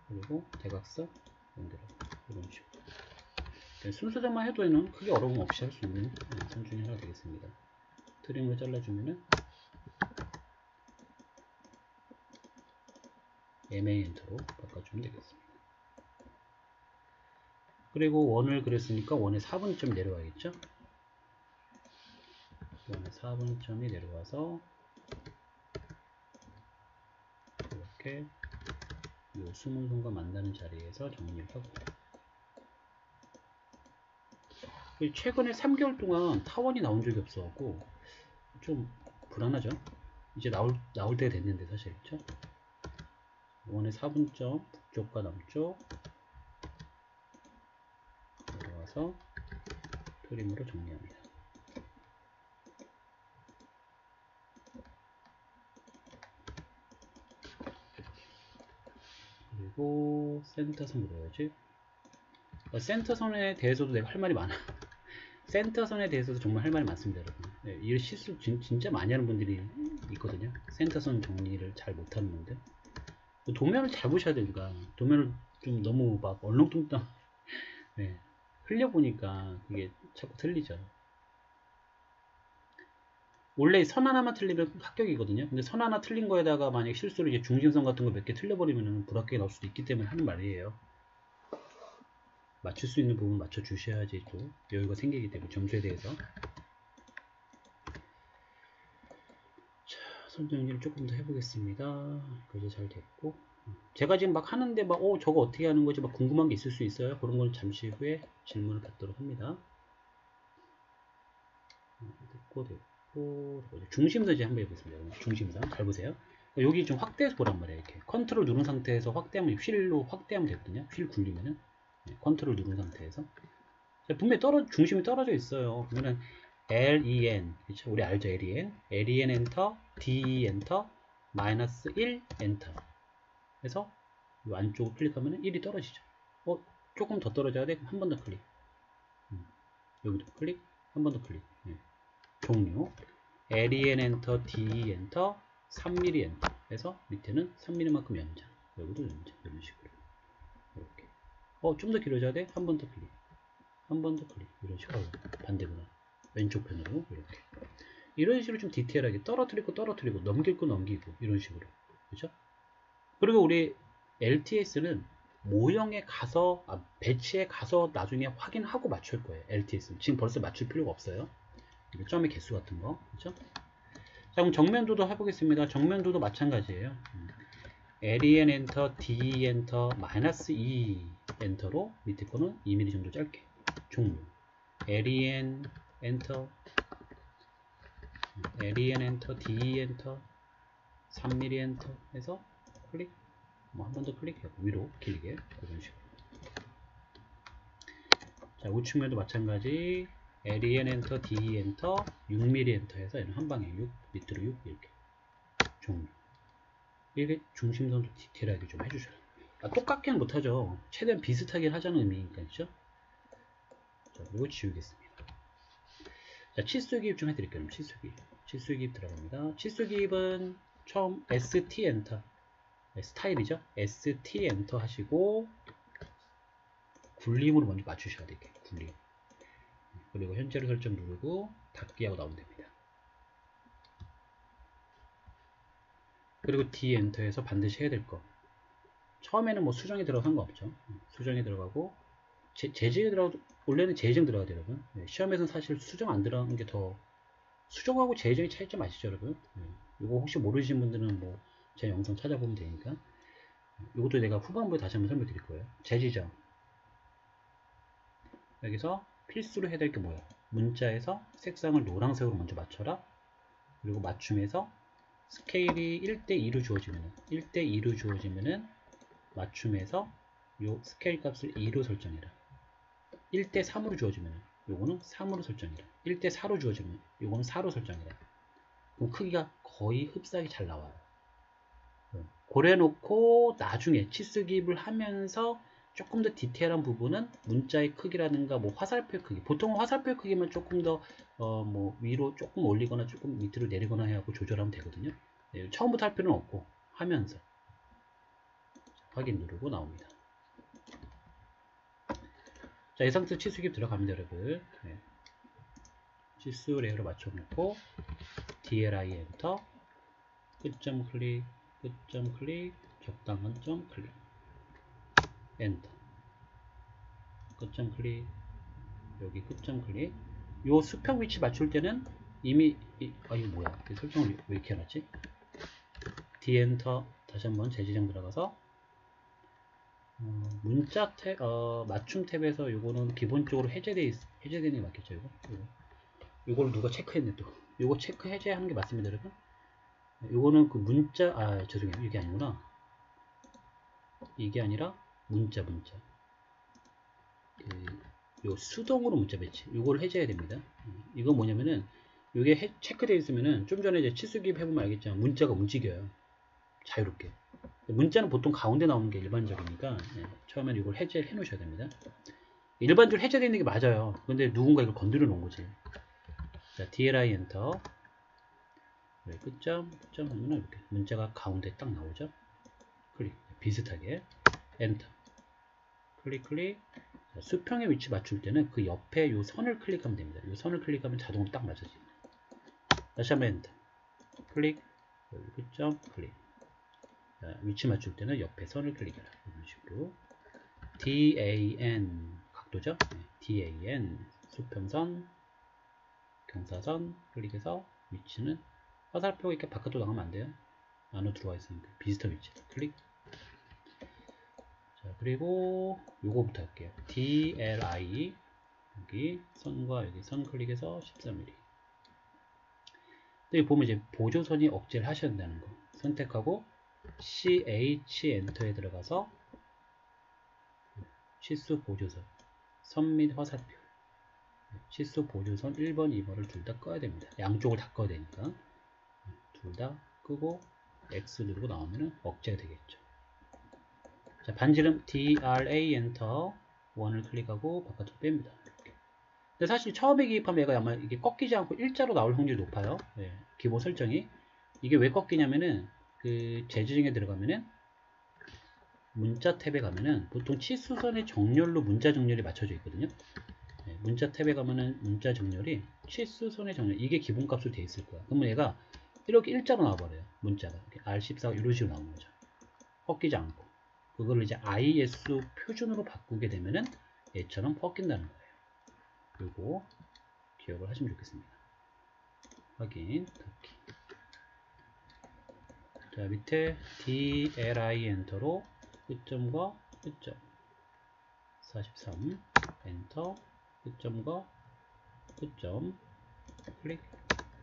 A: 그리고 대각선 연결하고 이런 식으로 네, 순서대로만 해도에는 크게 어려움 없이 할 수 있는 선 중에 하나가 되겠습니다. 트림을 잘라주면은 MA 엔터로 바꿔주면 되겠습니다. 그리고 원을 그렸으니까 원의 4분점 내려와야겠죠? 원의 4분점이 내려와서 이렇게 이 숨은 손과 만나는 자리에서 정리를 하고 최근에 3개월 동안 타원이 나온 적이 없어갖고 좀 불안하죠? 이제 나올 때가 됐는데 사실 그쵸? 원의 4분점 북쪽과 남쪽 내려와서 트림으로 정리합니다. 그리고 센터선 그려야지. 센터선에 대해서도 내가 할 말이 많아. 센터선에 대해서도 정말 할 말이 많습니다, 여러분. 네, 이 실수 진짜 많이 하는 분들이 있거든요. 센터선 정리를 잘 못하는 분들. 도면을 잘 보셔야 됩니다. 도면을 좀 너무 막 얼렁뚱땅 네, 흘려보니까 그게 자꾸 틀리죠. 원래 선 하나만 틀리면 합격이거든요. 근데 선 하나 틀린 거에다가 만약 실수로 이제 중심선 같은 거 몇 개 틀려버리면 불합격이 나올 수도 있기 때문에 하는 말이에요. 맞출 수 있는 부분 맞춰 주셔야지 또 여유가 생기기 때문에 점수에 대해서. 자, 선정리를 조금 더 해보겠습니다. 이제 잘 됐고, 제가 지금 막 하는데 막 저거 어떻게 하는 거지 막 궁금한 게 있을 수 있어요. 그런 건 잠시 후에 질문을 받도록 합니다. 됐고 중심선 이제 한번 해보겠습니다. 중심선 잘 보세요. 여기 좀 확대해서 보란 말이에요. 이렇게 컨트롤 누른 상태에서 확대하면 휠로 확대하면 되거든요. 휠 굴리면은 컨트롤 누른 상태에서 분명히 중심이 떨어져 있어요. 그러면은 LEN 그렇죠? 우리 알죠? LEN 엔터 D 엔터 마이너스 1 엔터 해서 이 안쪽을 클릭하면 1이 떨어지죠. 조금 더 떨어져야 돼? 한 번 더 클릭. 여기도 클릭, 한 번 더 클릭. 종료. LEN 엔터 D 엔터 3mm 엔터 해서 밑에는 3mm만큼 연장. 여기도 연장. 이런 식으로. 이렇게. 좀 더 길어져야 돼? 한 번 더 클릭. 한 번 더 클릭. 이런 식으로. 반대구나. 왼쪽 편으로. 이렇게. 이런 식으로 좀 디테일하게 떨어뜨리고, 넘길 거 넘기고, 이런 식으로. 그죠? 그리고 우리 LTS는 모형에 가서, 배치에 가서 나중에 확인하고 맞출 거예요. LTS는. 지금 벌써 맞출 필요가 없어요. 점의 개수 같은 거. 그죠? 자, 그럼 정면도도 해보겠습니다. 정면도도 마찬가지예요. LEN 엔터, D 엔터, 마이너스 2 엔터로 밑에 거는 2mm 정도 짧게. 종료. LEN 엔터, LEN 엔터, D 엔터, 3mm 엔터 해서 클릭. 한 번 더 클릭하고 위로 길게 이런 식으로. 자, 우측면도 마찬가지. LEN 엔터, D 엔터, 6mm 엔터 해서 얘는 한 방에 6, 밑으로 6 이렇게. 종료. 이게 중심선도 디테일하게 좀 해주셔야 돼요. 똑같게는 못하죠. 최대한 비슷하게 하자는 의미니까, 그죠? 자, 이거 지우겠습니다. 자, 치수기입 좀 해드릴게요. 치수기입 들어갑니다. 치수기입은 처음 ST 엔터. 스타일이죠? ST 엔터 하시고, 굴림으로 먼저 맞추셔야 돼요. 굴림. 그리고 현재로 설정 누르고, 닫기 하고 나오면 됩니다. 그리고 D 엔터에서 반드시 해야 될 거. 처음에는 뭐 수정이 들어가 상관없죠. 수정이 들어가고, 재정이 들어가도, 원래는 재정 들어가야 돼요, 여러분. 시험에서는 사실 수정 안 들어가는 게 더, 수정하고 재정의 차이점 아시죠, 여러분? 이거 혹시 모르시는 분들은 뭐, 제 영상 찾아보면 되니까. 이것도 내가 후반부에 다시 한번 설명 드릴 거예요. 재지정. 여기서 필수로 해야 될 게 뭐야? 문자에서 색상을 노란색으로 먼저 맞춰라. 그리고 맞춤에서 스케일이 1대2로 주어지면은 맞춤에서 요 스케일 값을 2로 설정해라. 1대3으로 주어지면 요거는 3으로 설정해라. 1대4로 주어지면 요거는 4로 설정해라. 그럼 크기가 거의 흡사하게 잘 나와요. 고래 놓고 나중에 치수기입을 하면서 조금 더 디테일한 부분은 문자의 크기라든가 뭐 화살표 크기, 보통 화살표 크기만 조금 더 뭐 위로 조금 올리거나 조금 밑으로 내리거나 해갖고 조절하면 되거든요. 처음부터 할 필요는 없고 하면서 확인 누르고 나옵니다. 자, 이 상태에서 치수기입 들어갑니다, 여러분. 네. 치수 레이어로 맞춰놓고 DLI 엔터, 끝점 클릭, 끝점 클릭, 적당한 점 클릭, 엔터, 끝점 클릭, 여기 끝점 클릭. 요 수평 위치 맞출 때는 이미 이거 뭐야? 설정을 왜 이렇게 해놨지? D 엔터 다시 한번 재지정 들어가서 문자 탭, 맞춤 탭에서 요거는 기본적으로 해제되는 게 맞겠죠, 요걸 누가 체크했네 또. 요거 체크 해제하는 게 맞습니다, 여러분. 요거는 그 문자, 죄송해요. 이게 아니구나. 이게 아니라 문자. 요 수동으로 문자 배치. 요걸 해제해야 됩니다. 이건 뭐냐면은, 요게 체크되어 있으면은, 좀 전에 이제 치수기입 해보면 알겠지만, 문자가 움직여요. 자유롭게. 문자는 보통 가운데 나오는 게 일반적이니까, 처음에는 이걸 해제해 놓으셔야 됩니다. 일반적으로 해제되는 게 맞아요. 근데 누군가 이걸 건드려 놓은 거지. 자, DLI 엔터. 끝점 하면 이렇게 문자가 가운데 딱 나오죠. 클릭. 비슷하게. 엔터. 클릭. 자, 수평의 위치 맞출 때는 그 옆에 이 선을 클릭하면 됩니다. 이 선을 클릭하면 자동으로 딱 맞아집니다. 다시 한번 엔터. 클릭. 끝점 클릭. 자, 위치 맞출 때는 옆에 선을 클릭해라. 이런 식으로. DAN 각도죠. DAN 수평선 경사선 클릭해서 위치는 화살표가 이렇게 바깥으로 나가면 안 돼요. 안으로 들어와 있으니까 비슷한 위치 클릭. 자, 그리고 요거부터 할게요. DLI 여기 선과 여기 선 클릭해서 13mm. 여기 보면 이제 보조선이 억제를 하셔야 된다는 거 선택하고 CH 엔터에 들어가서 치수 보조선 선 및 화살표 치수 보조선 1번, 2번을 둘 다 꺼야 됩니다. 양쪽을 다 꺼야 되니까 둘 다 끄고 X 누르고 나오면 억제가 되겠죠. 자, 반지름 DRA 엔터 1을 클릭하고 바깥으로 뺍니다. 이렇게. 근데 사실 처음에 기입하면 얘가 아마 이게 꺾이지 않고 일자로 나올 확률이 높아요. 기본 설정이. 이게 왜 꺾이냐면은 그 재지정에 들어가면은 문자 탭에 가면은 보통 치수선의 정렬로 문자 정렬이 맞춰져 있거든요. 문자 탭에 가면은 문자 정렬이 치수선의 정렬 이게 기본값으로 되어 있을 거야. 그러면 얘가 이렇게 일자로 나와버려요. 문자가 R14 이런 식으로 나오는 거죠. 꺾이지 않고 그거를 이제 ISO 표준으로 바꾸게 되면은 얘처럼 꺾인다는 거예요. 요거 기억을 하시면 좋겠습니다. 확인 닫기. 자, 밑에 DLI 엔터로 끝점과 끝점 43 엔터 끝점과 끝점 클릭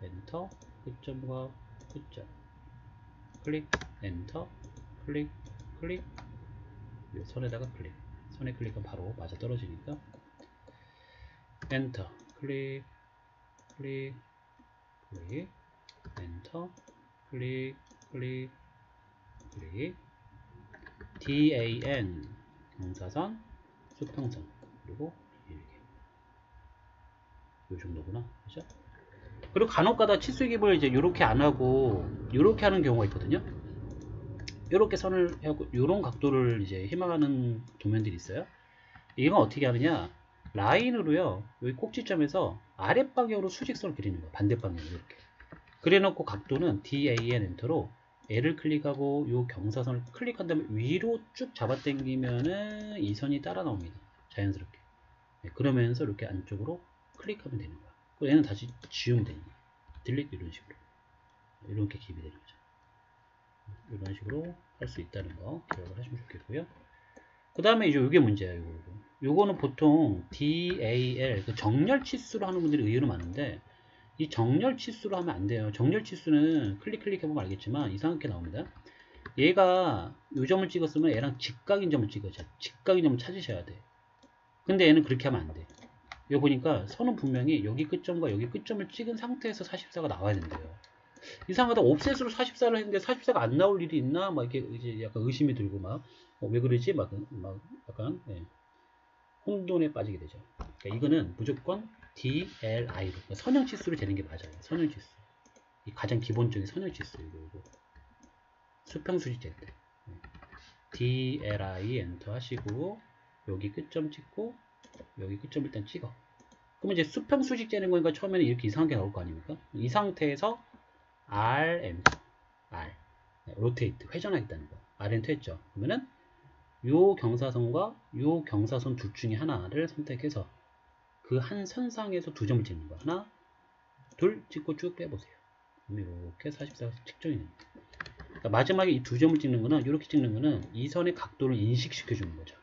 A: 엔터 끝점과 끝점 클릭 엔터 클릭 이 선에다가 클릭 선에 클릭하면 바로 맞아 떨어지니까 엔터 클릭 엔터 클릭 DAN 경사선 수평선 그리고 이렇게 요 정도구나. 그죠? 그리고 간혹가다 치수기입을 이제 이렇게 안 하고 이렇게 하는 경우가 있거든요. 이렇게 선을 하고 이런 각도를 이제 희망하는 도면들이 있어요. 이건 어떻게 하느냐? 라인으로요. 여기 꼭지점에서 아랫방향으로 수직선을 그리는 거예요. 반대방향으로 이렇게. 그래놓고 각도는 DAN 엔터로 L을 클릭하고 이 경사선을 클릭한 다음에 위로 쭉 잡아당기면은 이 선이 따라 나옵니다. 자연스럽게. 그러면서 이렇게 안쪽으로 클릭하면 되는 거야. 그리고 얘는 다시 지우면 되는 거야. 딜리트 이런 식으로. 이렇게 기입이 되는 거죠. 이런 식으로 할 수 있다는 거 기억을 하시면 좋겠고요. 그 다음에 이제 이게 문제예요. 요거는 보통 DAL 그 정렬 치수로 하는 분들이 의외로 많은데 이 정렬 치수로 하면 안 돼요. 정렬 치수는 클릭해보면 알겠지만 이상하게 나옵니다. 얘가 요 점을 찍었으면 얘랑 직각인 점을 찍어야 직각인 점을 찾으셔야 돼. 근데 얘는 그렇게 하면 안 돼. 여기 보니까 선은 분명히 여기 끝점과 여기 끝점을 찍은 상태에서 44가 나와야 된대요. 이상하다. 옵셋으로 44를 했는데 44가 안 나올 일이 있나? 막 이렇게 이제 약간 의심이 들고 막 왜 그러지? 막 약간 혼돈에 빠지게 되죠. 그러니까 이거는 무조건 DLI로 그러니까 선형 치수로 재는 게 맞아요. 선형 치수. 이 가장 기본적인 선형지 있어요. 이거. 수평수직제 때. DLI 엔터 하시고, 여기 끝점 찍고, 여기 끝점 일단 찍어. 그러면 이제 수평수직되는 거니까 처음에는 이렇게 이상하게 나올 거 아닙니까? 이 상태에서 R 엔터. R. 로테이트. 회전하겠다는 거. R 엔터 했죠. 그러면은 요 경사선과 요 경사선 둘 중에 하나를 선택해서 그 한 선상에서 두 점을 찍는 거. 하나, 둘 찍고 쭉 빼보세요. 그럼 이렇게 44가 측정이 됩니다. 그러니까 마지막에 이 두 점을 찍는 거는, 이렇게 찍는 거는 이 선의 각도를 인식시켜 주는 거죠.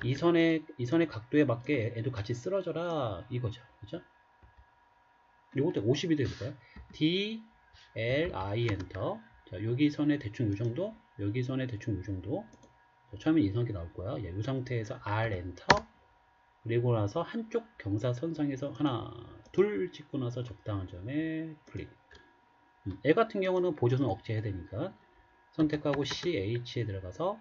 A: 이 선의 각도에 맞게 애도 같이 쓰러져라 이거죠. 그죠? 이것도 52도 해볼까요? D, L, I 엔터. 자, 여기 선에 대충 이 정도, 여기 선에 대충 이 정도. 자, 처음에 이 상태 나올 거야. 이 상태에서 R 엔터. 그리고 나서 한쪽 경사선상에서 하나, 둘 찍고 나서 적당한 점에 클릭. 애 같은 경우는 보조선 억제해야 되니까 선택하고 CH에 들어가서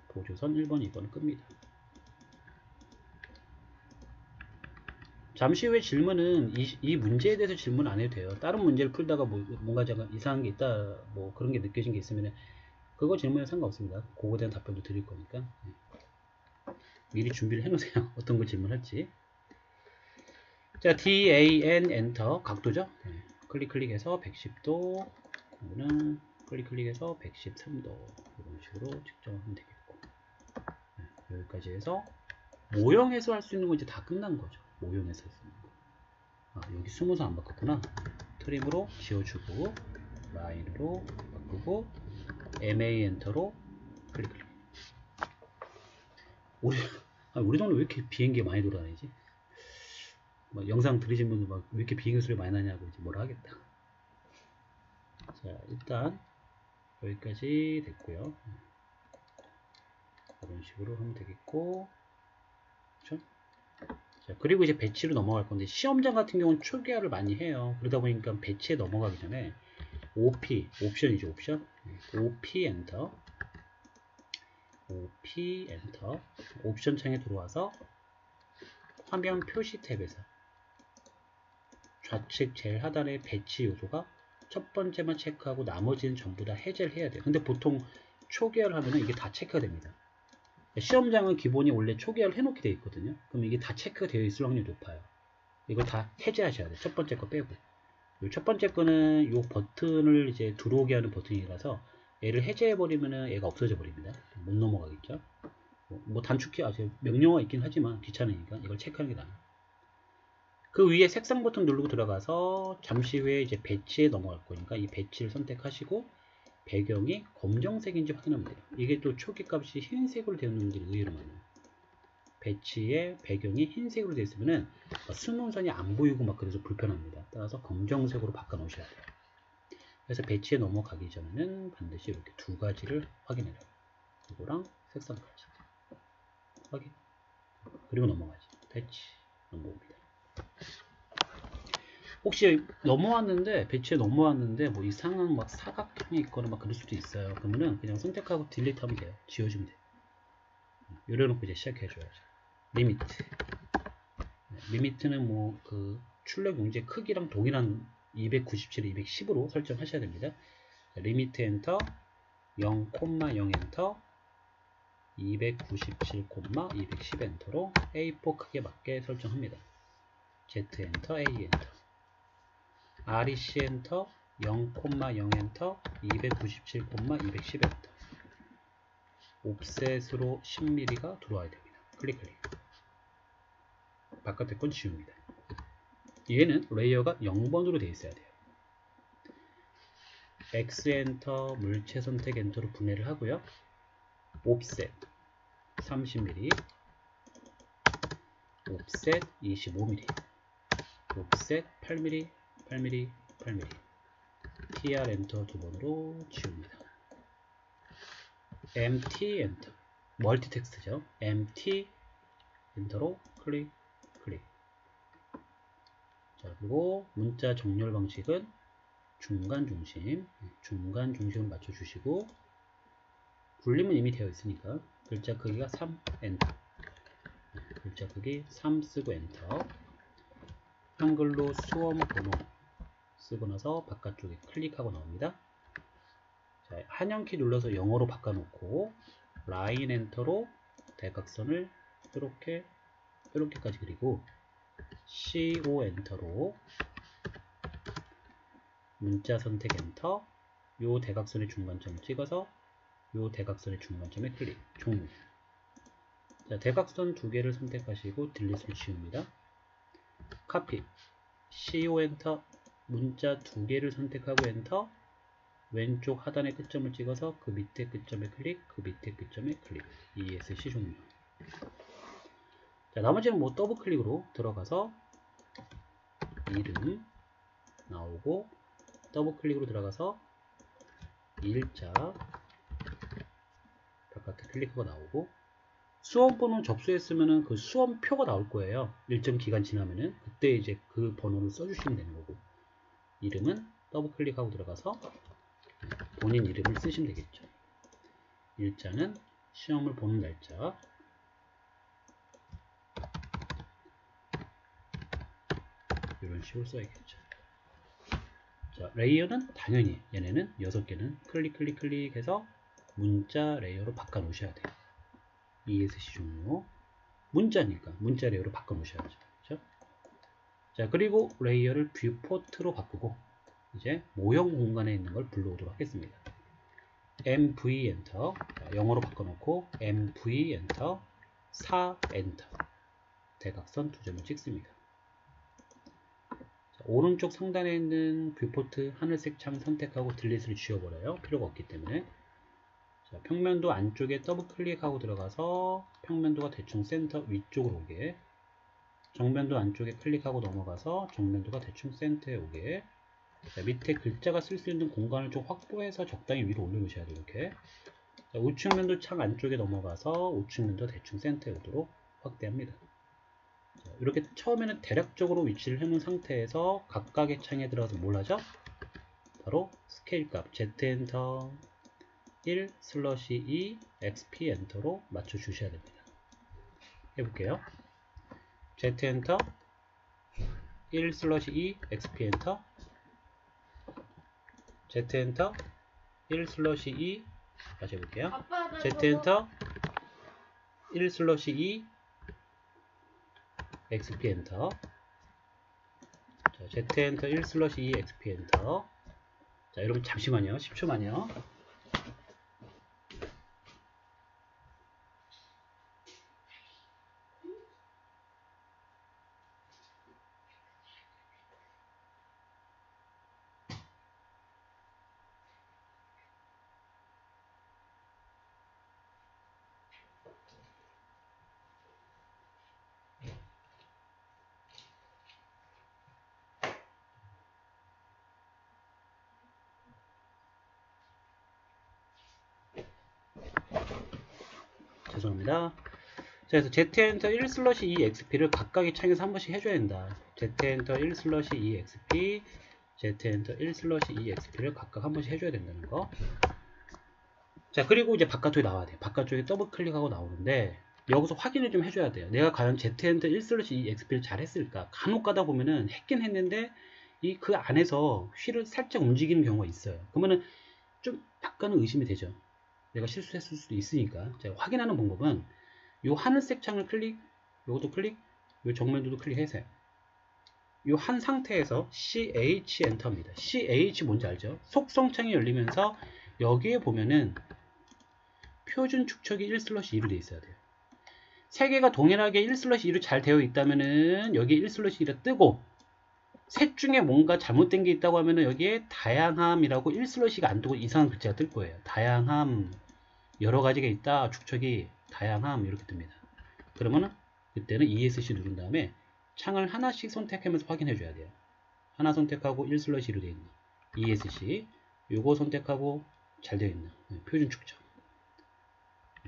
A: 보조선 1번, 2번 끕니다. 잠시 후에 질문은 이 문제에 대해서 질문 안 해도 돼요. 다른 문제를 풀다가 뭔가 제가 이상한 게 있다, 뭐 그런 게 느껴진 게 있으면 그거 질문에 상관없습니다. 그거에 대한 답변도 드릴 거니까 미리 준비를 해 놓으세요. 어떤 걸 질문할지. 자, DAN 엔터 각도죠. 클릭해서 110도, 그거는 클릭해서 113도 이런 식으로 측정하면 되겠고, 여기까지 해서 모형에서 할 수 있는 건 이제 다 끝난 거죠. 모형에서 할 수 있는 거. 아, 여기 스무스 안 바꿨구나. 트림으로 지워주고 라인으로 바꾸고 MA 엔터로 클릭. 우리 동네 왜 이렇게 비행기 많이 돌아다니지? 막 영상 들으신 분들 막 왜 이렇게 비행기 소리 많이 나냐고 이제 뭐라 하겠다. 자, 일단 여기까지 됐고요. 이런 식으로 하면 되겠고, 그렇죠? 자, 그리고 이제 배치로 넘어갈 건데, 시험장 같은 경우는 초기화를 많이 해요. 그러다 보니까 배치에 넘어가기 전에 OP, 옵션이죠, 옵션. OP 엔터. OP 엔터. 옵션 창에 들어와서 화면 표시 탭에서 좌측 제일 하단의 배치 요소가 첫 번째만 체크하고 나머지는 전부 다 해제를 해야 돼요. 근데 보통 초기화를 하면은 이게 다 체크가 됩니다. 시험장은 기본이 원래 초기화를 해놓게 되어 있거든요. 그럼 이게 다 체크가 되어 있을 확률이 높아요. 이걸 다 해제하셔야 돼요. 첫 번째 거 빼고. 요 첫 번째 거는 요 버튼을 이제 들어오게 하는 버튼이라서 얘를 해제해버리면은 얘가 없어져 버립니다. 못 넘어가겠죠. 뭐 단축키 아주 명령어가 있긴 하지만 귀찮으니까 이걸 체크하는 게 나아요. 그 위에 색상 버튼 누르고 들어가서 잠시 후에 이제 배치에 넘어갈 거니까 이 배치를 선택하시고 배경이 검정색인지 확인하면 돼요. 이게 또 초기 값이 흰색으로 되어 있는 분들이 의외로 많아요. 배치에 배경이 흰색으로 되어 있으면은 수문선이 안 보이고 막 그래서 불편합니다. 따라서 검정색으로 바꿔 놓으셔야 돼요. 그래서 배치에 넘어가기 전에는 반드시 이렇게 두 가지를 확인해요. 이거랑 색상까지 확인. 그리고 넘어가지. 배치 넘어옵니다. 혹시 넘어왔는데 배치에 넘어왔는데 뭐 이상한 막 사각형이 있거나 막 그럴 수도 있어요. 그러면은 그냥 선택하고 딜리트 하면 돼요. 지워주면 돼요. 요래놓고 이제 시작해 줘야죠. 리미트. 리미트는 뭐 그 출력 용지 크기랑 동일한 297에 210으로 설정하셔야 됩니다. 리미트 엔터 0,0 엔터 297, 210 엔터로 A4 크기에 맞게 설정합니다. Z 엔터, A 엔터, REC 엔터 0,0 엔터 297, 210 엔터. 옵셋으로 10mm가 들어와야 됩니다. 클릭. 바깥의 건 지웁니다. 얘는 레이어가 0번으로 되어 있어야 돼요. X 엔터, 물체 선택 엔터로 분해를 하고요. 옵셋 30mm, 옵셋 25mm, 옵셋 8mm, 8mm, 8mm. TR 엔터 두 번으로 지웁니다. MT 엔터, 멀티 텍스트죠. MT 엔터로 클릭. 자, 그리고 문자 정렬 방식은 중간 중심을 맞춰주시고, 굴림은 이미 되어 있으니까 글자 크기가 3 엔터, 글자 크기 3 쓰고 엔터. 한글로 수험 번호 쓰고 나서 바깥쪽에 클릭하고 나옵니다. 자, 한영키 눌러서 영어로 바꿔놓고 라인 엔터로 대각선을 이렇게까지 그리고 CO 엔터로 문자 선택 엔터, 요 대각선의 중간점을 찍어서 요 대각선의 중간점에 클릭, 종료. 자, 대각선 두 개를 선택하시고 딜릿을 지웁니다. 카피, CO 엔터, 문자 두 개를 선택하고 엔터, 왼쪽 하단의 끝점을 찍어서 그 밑에 끝점에 클릭, 그 밑에 끝점에 클릭. ESC 종료. 자, 나머지는 뭐 더블 클릭으로 들어가서 이름 나오고, 더블 클릭으로 들어가서 일자 바깥에 클릭하고 나오고, 수험 번호 접수했으면은 그 수험표가 나올 거예요. 일정 기간 지나면은 그때 이제 그 번호를 써주시면 되는 거고, 이름은 더블 클릭하고 들어가서 본인 이름을 쓰시면 되겠죠. 일자는 시험을 보는 날짜, 이런 식으로 써야겠죠. 자, 레이어는 당연히 얘네는 6개는 클릭해서 문자 레이어로 바꿔 놓으셔야 돼요. ESC 종료. 문자니까 문자 레이어로 바꿔 놓으셔야죠. 그렇죠? 자, 그리고 레이어를 뷰포트로 바꾸고 이제 모형 공간에 있는 걸 불러오도록 하겠습니다. MV 엔터, 영어로 바꿔놓고 MV 엔터, 4 엔터, 대각선 두 점을 찍습니다. 자, 오른쪽 상단에 있는 뷰포트 하늘색 창 선택하고 딜릿을 지워버려요. 필요가 없기 때문에. 자, 평면도 안쪽에 더블 클릭하고 들어가서 평면도가 대충 센터 위쪽으로 오게, 정면도 안쪽에 클릭하고 넘어가서 정면도가 대충 센터에 오게. 자, 밑에 글자가 쓸 수 있는 공간을 좀 확보해서 적당히 위로 올려놓으셔야 돼요. 이렇게. 자, 우측면도 창 안쪽에 넘어가서 우측면도 대충 센터에 오도록 확대합니다. 자, 이렇게 처음에는 대략적으로 위치를 해놓은 상태에서 각각의 창에 들어가서 뭘 하죠? 바로 스케일 값 Z 엔터 1/2 XP 엔터로 맞춰 주셔야 됩니다. 해볼게요. Z 엔터 1/2 XP 엔터, Z 엔터 1/2, 다시 해볼게요. Z 엔터 1/2 XP 엔터. 자, Z 엔터 1/2 XP 엔터. 자, 여러분 잠시만요. 10초만요. 죄송합니다. 자, 그래서 Z-Enter 1/2 XP를 각각의 창에서 한 번씩 해줘야 된다. Z-Enter 1/2 XP, Z-Enter 1/2 XP를 각각 한 번씩 해줘야 된다는 거. 자, 그리고 이제 바깥쪽에 나와야 돼요. 바깥쪽에 더블 클릭하고 나오는데, 여기서 확인을 좀 해줘야 돼요. 내가 과연 Z-Enter 1/2 XP를 잘 했을까? 간혹 가다 보면은 했긴 했는데, 그 안에서 휠을 살짝 움직이는 경우가 있어요. 그러면은 좀 약간은 의심이 되죠. 내가 실수했을 수도 있으니까. 자, 확인하는 방법은 요 하늘색 창을 클릭, 요것도 클릭, 요 정면도도 클릭해서 요 한 상태에서 CH 엔터입니다. CH 뭔지 알죠? 속성창이 열리면서 여기에 보면은 표준 축척이 1/2로 되어 있어야 돼요. 세 개가 동일하게 1/2로 잘 되어 있다면은 여기에 1/2가 뜨고, 셋 중에 뭔가 잘못된 게 있다고 하면은 여기에 다양함이라고 1/2가 안 뜨고 이상한 글자가 뜰 거예요. 다양함, 여러 가지가 있다, 축척이 다양함 이렇게 뜹니다. 그러면은 그때는 ESC 누른 다음에 창을 하나씩 선택하면서 확인해 줘야 돼요. 하나 선택하고 1/2로 되어 있나, ESC 요거 선택하고 잘 되어 있나, 표준 축척.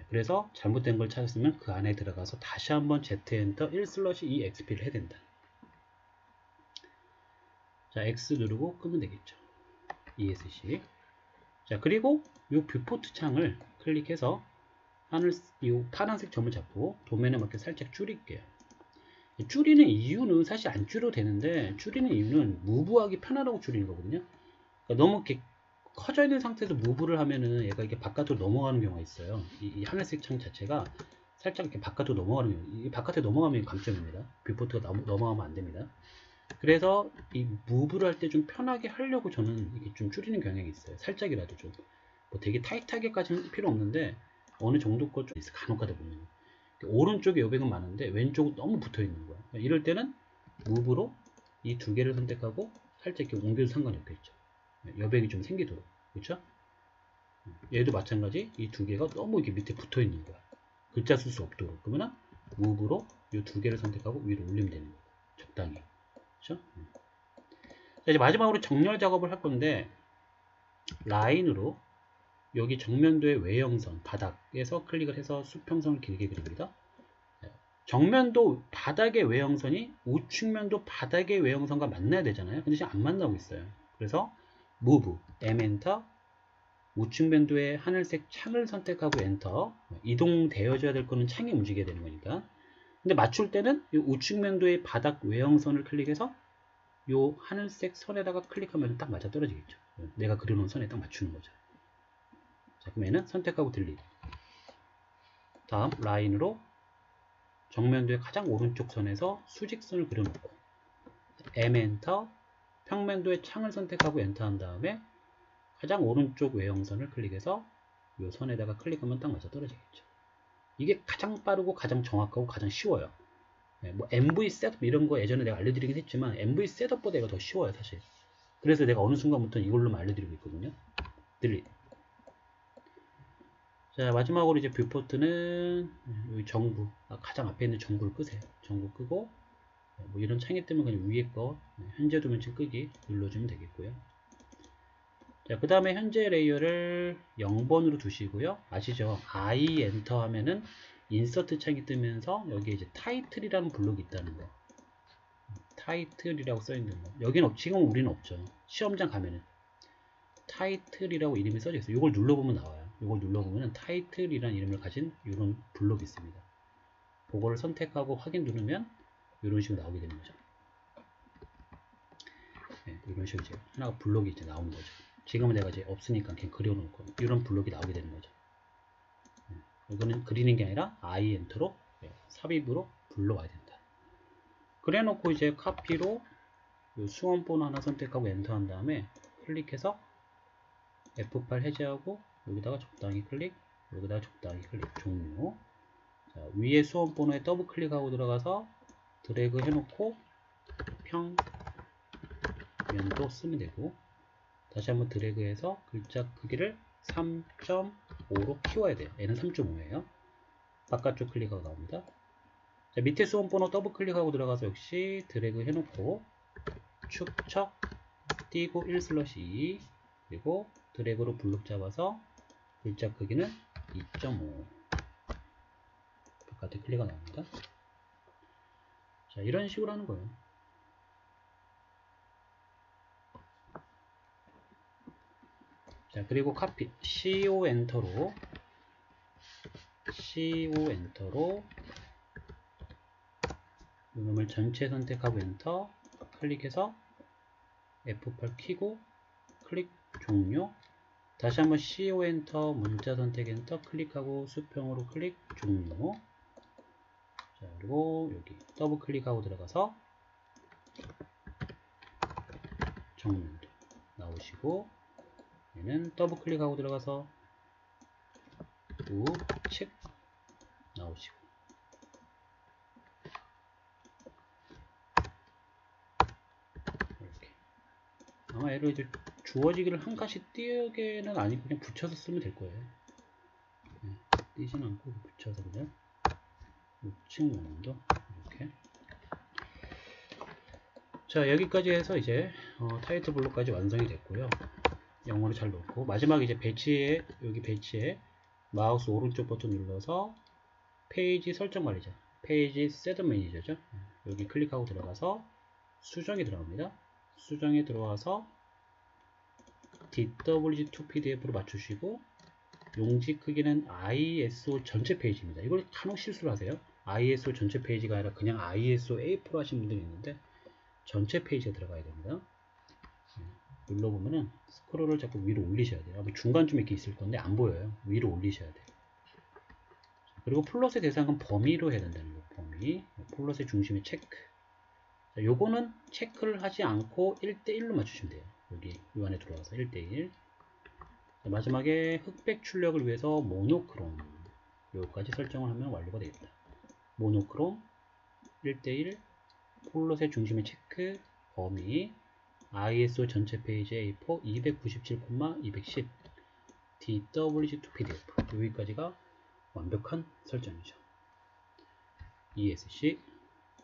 A: 그래서 잘못된 걸 찾았으면 그 안에 들어가서 다시 한번 Z-Enter 1/2 XP를 해야 된다. 자, X 누르고 끄면 되겠죠. ESC. 자, 그리고 이 뷰포트 창을 클릭해서 이 파란색 점을 잡고 도면에 맞게 살짝 줄일게요. 줄이는 이유는 사실 안 줄여도 되는데, 줄이는 이유는 무브하기 편하다고 줄이는 거거든요. 그러니까 너무 이렇게 커져 있는 상태에서 무브를 하면은 얘가 이렇게 바깥으로 넘어가는 경우가 있어요. 이 하늘색 창 자체가 살짝 이렇게 바깥으로 넘어가는 경우, 이 바깥에 넘어가면 감점입니다. 뷰포트가 넘어가면 안 됩니다. 그래서 이 무브를 할 때 좀 편하게 하려고 저는 이게 좀 줄이는 경향이 있어요. 살짝이라도 좀. 뭐 되게 타이트하게까지는 필요 없는데 어느 정도 거 좀 있어. 간혹가다 보면 오른쪽에 여백은 많은데 왼쪽은 너무 붙어 있는 거야. 이럴 때는 무브로 이 두 개를 선택하고 살짝 이렇게 옮겨도 상관이 없겠죠. 여백이 좀 생기도록. 그렇죠? 얘도 마찬가지. 이 두 개가 너무 이렇게 밑에 붙어 있는 거야. 글자 쓸 수 없도록. 그러면 무브로 이 두 개를 선택하고 위로 올리면 되는 거야. 적당히. 그렇죠? 자, 이제 마지막으로 정렬 작업을 할 건데, 라인으로 여기 정면도의 외형선 바닥에서 클릭을 해서 수평선을 길게 그립니다. 정면도 바닥의 외형선이 우측면도 바닥의 외형선과 만나야 되잖아요. 근데 지금 안 만나고 있어요. 그래서 Move, M 엔터, 우측면도의 하늘색 창을 선택하고 엔터. 이동되어져야 될 거는 창이 움직여야 되는 거니까. 근데 맞출 때는 이 우측면도의 바닥 외형선을 클릭해서 이 하늘색 선에다가 클릭하면 딱 맞아 떨어지겠죠. 내가 그려놓은 선에 딱 맞추는 거죠. 자, 그럼 얘는 선택하고 딜릿. 다음 라인으로 정면도의 가장 오른쪽 선에서 수직선을 그려놓고 M 엔터, 평면도의 창을 선택하고 엔터 한 다음에 가장 오른쪽 외형선을 클릭해서 이 선에다가 클릭하면 딱 맞아 떨어지겠죠. 이게 가장 빠르고 가장 정확하고 가장 쉬워요. 뭐 MV 셋업 이런 거 예전에 내가 알려드리긴 했지만 MV 셋업보다 이거 더 쉬워요 사실. 그래서 내가 어느 순간부터 이걸로만 알려드리고 있거든요. 딜릿. 자, 마지막으로 이제 뷰포트는 여기 정부, 가장 앞에 있는 정부를 끄세요. 정부 끄고 뭐 이런 창이 뜨면 그냥 위에 거 현재 도면층 끄기 눌러주면 되겠고요. 자, 그 다음에 현재 레이어를 0번으로 두시고요. 아시죠? I 엔터 하면은 인서트 창이 뜨면서 여기에 이제 타이틀이라는 블록이 있다는 거. 타이틀이라고 써있는 거. 여기는 지금 우리는 없죠. 시험장 가면은 타이틀이라고 이름이 써져 있어요. 이걸 눌러보면 나와요. 이걸 눌러보면 타이틀이라는 이름을 가진 이런 블록이 있습니다. 그거를 선택하고 확인 누르면 이런 식으로 나오게 되는 거죠. 네, 이런 식으로 이제 하나가 블록이 이제 나오는 거죠. 지금은 내가 이제 없으니까 그냥 그려놓고 이런 블록이 나오게 되는 거죠. 네, 이거는 그리는 게 아니라 I 엔터로 삽입으로 불러와야 된다. 그래놓고 이제 카피로 수원 번호 하나 선택하고 엔터 한 다음에 클릭해서 F8 해제하고 여기다가 적당히 클릭, 여기다가 적당히 클릭, 종료. 자, 위에 수원 번호에 더블 클릭하고 들어가서 드래그 해놓고 평면도 쓰면 되고, 다시 한번 드래그해서 글자 크기를 3.5로 키워야 돼요. 얘는 3.5예요. 바깥쪽 클릭하고 나옵니다. 자, 밑에 수원 번호 더블 클릭하고 들어가서 역시 드래그 해놓고 축척 띄고 1/2 그리고 드래그로 블록 잡아서 글자 크기는 2.5 바깥에 클릭가 나옵니다. 자, 이런 식으로 하는 거예요. 자, 그리고 카피 CO 엔터로 이놈을 전체 선택하고 엔터 클릭해서 F8 키고 클릭 종료. 다시 한번 CO 엔터 문자 선택 엔터 클릭하고 수평으로 클릭 종료. 자, 그리고 여기 더블 클릭하고 들어가서 정면도 나오시고, 얘는 더블 클릭하고 들어가서 우측 나오시고, 이렇게. 아마 얘를 이제 주어지기를 한 칸씩 띄우게는 아니고 그냥 붙여서 쓰면 될 거예요. 네, 띄진 않고 붙여서 그냥 우측 면도 이렇게. 자, 여기까지 해서 이제 타이틀 블록까지 완성이 됐고요. 영어로 잘 넣고, 마지막 이제 배치에, 여기 배치에 마우스 오른쪽 버튼 눌러서 페이지 설정 말이죠. 페이지 셋업 매니저죠. 여기 클릭하고 들어가서 수정이 들어갑니다. 수정에 들어와서 DWG2 PDF로 맞추시고, 용지 크기는 ISO 전체 페이지입니다. 이걸 간혹 실수를 하세요. ISO 전체 페이지가 아니라 그냥 ISO A4 하신 분들이 있는데 전체 페이지가 들어가야 됩니다. 눌러보면은 스크롤을 자꾸 위로 올리셔야 돼요. 아마 중간쯤에 이렇게 있을 건데 안 보여요. 위로 올리셔야 돼요. 그리고 플롯의 대상은 범위로 해야 된다는 거예요. 범위. 플롯의 중심의 체크. 자, 요거는 체크를 하지 않고 1대1로 맞추시면 돼요. 여기 이 안에 들어와서 1대1. 자, 마지막에 흑백 출력을 위해서 모노크롬. 요까지 설정을 하면 완료가 되겠다. 모노크롬 1대1 플롯의 중심의 체크 범위 ISO 전체 페이지 A4 297,210 DWG2 PDF 여기까지가 완벽한 설정이죠. ESC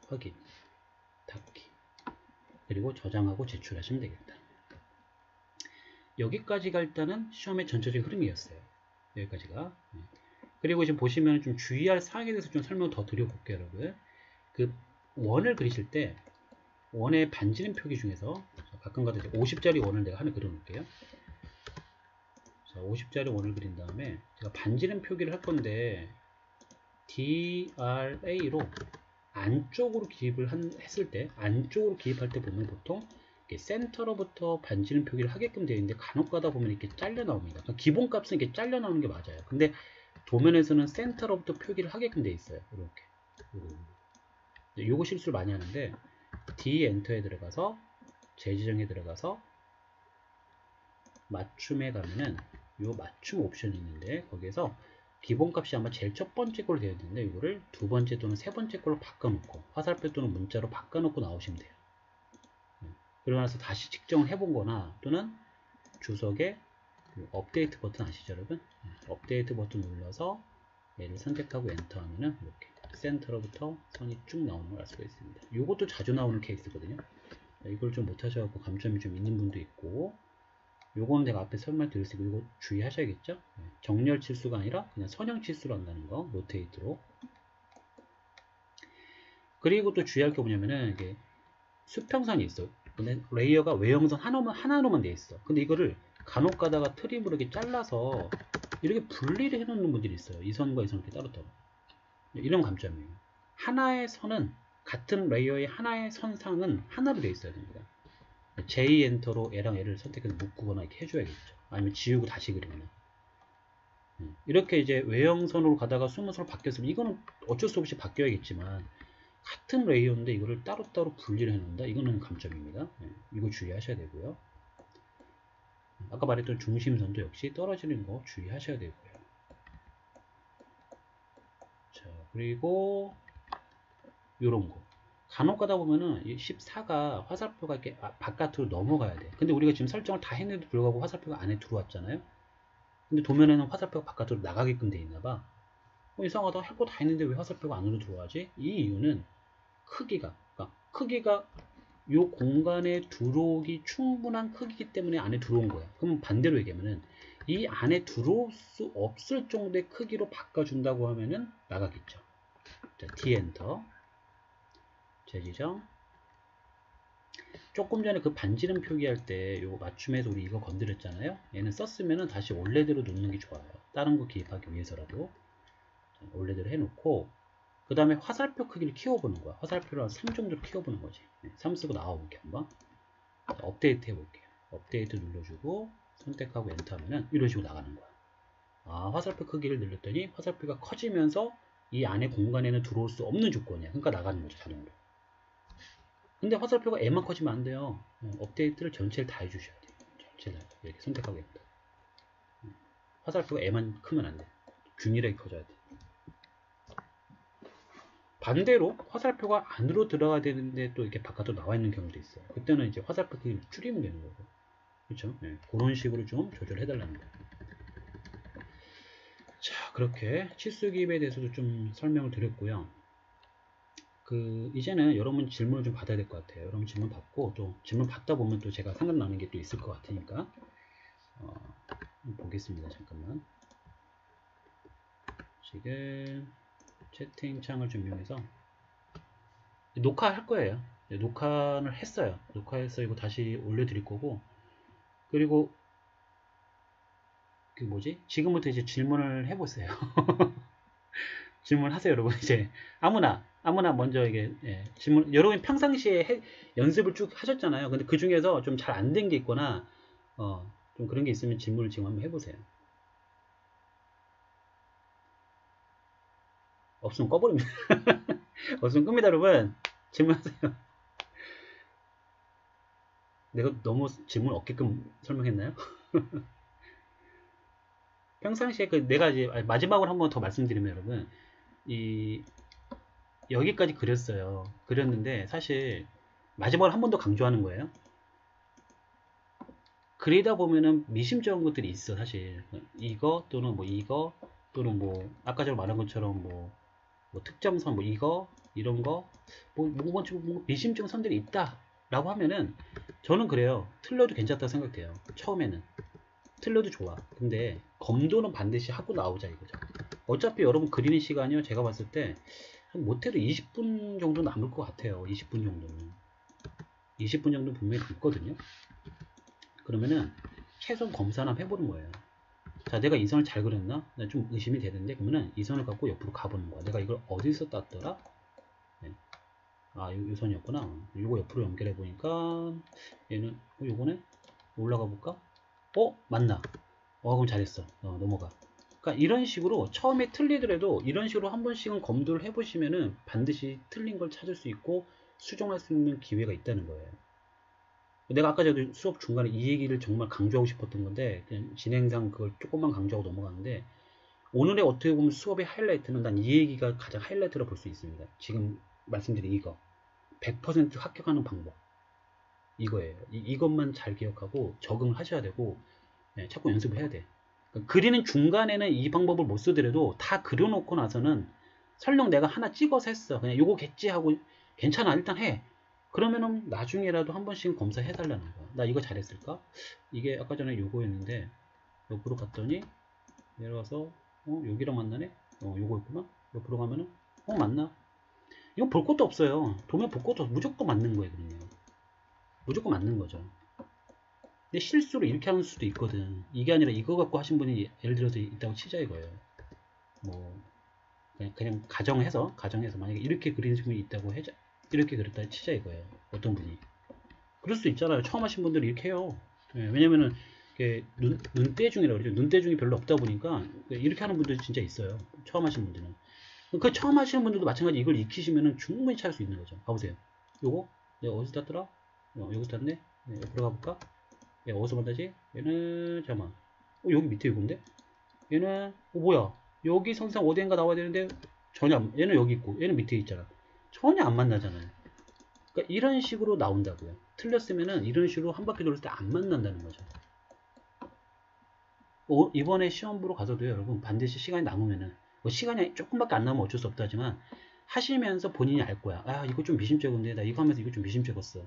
A: 확인 닫기 그리고 저장하고 제출하시면 되겠다. 여기까지가 일단은 시험의 전체적인 흐름이었어요. 여기까지가. 그리고 지금 보시면 좀 주의할 사항에 대해서 좀 설명 더 드려볼게요, 여러분. 그 원을 그리실 때 원의 반지름 표기 중에서 가끔가다 50짜리 원을 내가 하나 그려놓을게요. 자, 50짜리 원을 그린 다음에 제가 반지름 표기를 할 건데 DRA로 안쪽으로 기입을 했을 때 안쪽으로 기입할 때 보면 보통 센터로부터 반지름 표기를 하게끔 되어 있는데 간혹 가다 보면 이렇게 잘려 나옵니다. 그러니까 기본값은 이렇게 잘려 나오는 게 맞아요. 근데 도면에서는 센터로부터 표기를 하게끔 되어 있어요. 이렇게. 요거 실수를 많이 하는데 D 엔터에 들어가서 재지정에 들어가서 맞춤에 가면은 요 맞춤 옵션이 있는데 거기에서 기본값이 아마 제일 첫 번째 걸로 되어 있는데 이거를 두 번째 또는 세 번째 걸로 바꿔놓고 화살표 또는 문자로 바꿔놓고 나오시면 돼요. 그러고 나서 다시 측정을 해본 거나 또는 주석에 업데이트 버튼 아시죠 여러분? 업데이트 버튼 눌러서 얘를 선택하고 엔터 하면은 이렇게 센터로부터 선이 쭉 나오는 걸 알 수가 있습니다. 이것도 자주 나오는 케이스거든요. 이걸 좀 못하셔서 감점이 좀 있는 분도 있고 요거는 내가 앞에 설명드릴 수 있고 이거 주의하셔야겠죠. 정렬 치수가 아니라 그냥 선형 치수로 한다는 거 로테이트로. 그리고 또 주의할 게 뭐냐면은 이게 수평선이 있어. 근데 레이어가 외형선 하나로만 돼 있어. 근데 이거를 간혹 가다가 트림으로 이렇게 잘라서 이렇게 분리를 해 놓는 분들이 있어요. 이 선과 이 선 이렇게 따로따로. 이런 감점이에요. 하나의 선은 같은 레이어의 하나의 선상은 하나로 되어 있어야 됩니다. J 엔터로 얘랑 얘를 선택해서 묶거나 이렇게 해줘야겠죠. 아니면 지우고 다시 그리거나. 이렇게 이제 외형선으로 가다가 숨은선으로 바뀌었으면 이거는 어쩔 수 없이 바뀌어야겠지만 같은 레이어인데 이거를 따로따로 분리를 해놓는다. 이거는 감점입니다. 이거 주의하셔야 되고요. 아까 말했던 중심선도 역시 떨어지는 거 주의하셔야 되고요. 자, 그리고 요런 거. 간혹 가다 보면은 14가 화살표가 이렇게 바깥으로 넘어가야 돼. 근데 우리가 지금 설정을 다 했는데도 불구하고 화살표가 안에 들어왔잖아요. 근데 도면에는 화살표가 바깥으로 나가게끔 돼 있나 봐. 이상하다. 할 거 다 했는데 왜 화살표가 안으로 들어가지? 이 이유는 크기가 요 공간에 들어오기 충분한 크기이기 때문에 안에 들어온 거야. 그럼 반대로 얘기하면은 이 안에 들어올 수 없을 정도의 크기로 바꿔준다고 하면은 나가겠죠. 자, D 엔터 재지정. 조금 전에 그 반지름 표기할 때 요거 맞춤해서 우리 이거 건드렸잖아요. 얘는 썼으면은 다시 원래대로 놓는 게 좋아요. 다른 거 기입하기 위해서라도 원래대로 해놓고 그 다음에 화살표 크기를 키워보는 거야. 화살표를 한 3 정도로 키워보는 거지. 3 쓰고 나와볼게요. 한번 업데이트 해볼게요. 업데이트 눌러주고 선택하고 엔터 하면은 이런 식으로 나가는 거야. 아, 화살표 크기를 늘렸더니 화살표가 커지면서 이 안에 공간에는 들어올 수 없는 조건이야. 그러니까 나가는 거죠, 자동으로. 근데 화살표가 애만 커지면 안 돼요. 업데이트를 전체를 다 해주셔야 돼요. 전체를 이렇게 선택하고 엔터. 화살표가 애만 크면 안 돼. 균일하게 커져야 돼. 반대로 화살표가 안으로 들어가야 되는데 또 이렇게 바깥으로 나와 있는 경우도 있어요. 그때는 이제 화살표 크기를 줄이면 되는 거고. 그렇죠? 네, 그런 식으로 좀 조절해 달라는 거예요. 자, 그렇게 치수 기입에 대해서도 좀 설명을 드렸고요. 이제는 여러분 질문을 좀 받아야 될 것 같아요. 여러분 질문 받고 또 질문 받다 보면 또 제가 생각나는 게 또 있을 것 같으니까 보겠습니다. 잠깐만. 지금 채팅창을 좀 이용해서 녹화할 거예요. 네, 녹화를 했어요. 녹화해서 이거 다시 올려드릴 거고, 그리고 지금부터 이제 질문을 해보세요. 질문하세요, 여러분. 이제 아무나 먼저 이게 질문. 여러분 평상시에 연습을 쭉 하셨잖아요. 근데 그 중에서 좀 잘 안 된 게 있거나 좀 그런 게 있으면 질문을 지금 한번 해보세요. 없으면 꺼버립니다. 없으면 끕니다, 여러분. 질문하세요. 내가 너무 질문 없게끔 설명했나요? 평상시에 내가 이제 마지막으로 한번 더 말씀드리면 여러분, 여기까지 그렸어요. 그렸는데 사실 마지막으로 한 번 더 강조하는 거예요. 그리다 보면은 미심쩍은 것들이 있어 사실. 이거 또는 뭐 이거 또는 뭐 아까 전에 말한 것처럼 뭐 특정선 뭐 이거 이런 거뭐 미심쩍은 선들이 있다라고 하면은 저는 그래요. 틀려도 괜찮다고 생각돼요. 처음에는 틀려도 좋아. 근데 검도는 반드시 하고 나오자 이거죠. 어차피 여러분 그리는 시간이요, 제가 봤을 때 못해도 20분 정도 남을 것 같아요. 20분 정도는 20분 정도 분명히 남거든요. 그러면은 최소한 검사나 해보는 거예요. 자, 내가 이 선을 잘 그렸나? 좀 의심이 되는데, 그러면은 이 선을 갖고 옆으로 가보는 거야. 내가 이걸 어디서 땄더라? 네. 아, 이 선이었구나. 이거 옆으로 연결해 보니까 얘는 요거네. 올라가 볼까? 맞나? 그럼 잘했어. 넘어가. 그러니까 이런 식으로 처음에 틀리더라도 이런 식으로 한 번씩은 검도를 해보시면은 반드시 틀린 걸 찾을 수 있고 수정할 수 있는 기회가 있다는 거예요. 내가 아까 전에 수업 중간에 이 얘기를 정말 강조하고 싶었던 건데 그냥 진행상 그걸 조금만 강조하고 넘어가는데, 오늘의 어떻게 보면 수업의 하이라이트는 난 이 얘기가 가장 하이라이트로 볼 수 있습니다. 지금 말씀드린 이거 100% 합격하는 방법 이거예요. 이것만 잘 기억하고 적응을 하셔야 되고 자꾸 연습을 해야 돼. 그러니까 그리는 중간에는 이 방법을 못 쓰더라도 다 그려놓고 나서는 설령 내가 하나 찍어서 했어. 그냥 요거겠지 하고 괜찮아 일단 해. 그러면은 나중에라도 한 번씩 검사해 달라는 거야. 나 이거 잘했을까? 이게 아까 전에 요거였는데 옆으로 갔더니 내려가서 여기랑 만나네? 요거였구나? 옆으로 가면은 맞나? 이건 볼 것도 없어요. 도면 볼 것도 없어. 무조건 맞는 거예요. 그러면 무조건 맞는 거죠. 근데 실수로 이렇게 하는 수도 있거든. 이게 아니라 이거 갖고 하신 분이 예를 들어서 있다고 치자 이거예요. 뭐 그냥 가정해서 만약에 이렇게 그리는 분이 있다고 해자, 이렇게 그렸다 치자 이거예요. 어떤 분이 그럴 수 있잖아요. 처음 하신 분들이 이렇게 해요. 왜냐면은 눈대중이라고 그러죠. 눈대중이 별로 없다 보니까 이렇게 하는 분들이 진짜 있어요. 처음 하신 분들은. 그 처음 하시는 분들도 마찬가지 이걸 익히시면은 충분히 찾을 수 있는 거죠. 봐보세요. 요거 내가 어디서 땄더라? 여기서 땄네. 옆으로 가볼까? 얘가 어디서 만나지? 얘는 잠깐만. 여기 밑에 이건데? 얘는 뭐야? 여기 선상 어디인가 나와야 되는데 전혀 얘는 여기 있고 얘는 밑에 있잖아. 전혀 안 만나잖아요. 그러니까 이런 식으로 나온다고요. 틀렸으면은 이런 식으로 한 바퀴 돌릴 때 안 만난다는 거죠. 이번에 시험 보러 가서도요, 여러분 반드시 시간이 남으면은 뭐 시간이 조금밖에 안 남으면 어쩔 수 없다지만 하시면서 본인이 알 거야. 아, 이거 좀 미심쩍은데 나 이거 하면서 이거 좀 미심쩍었어.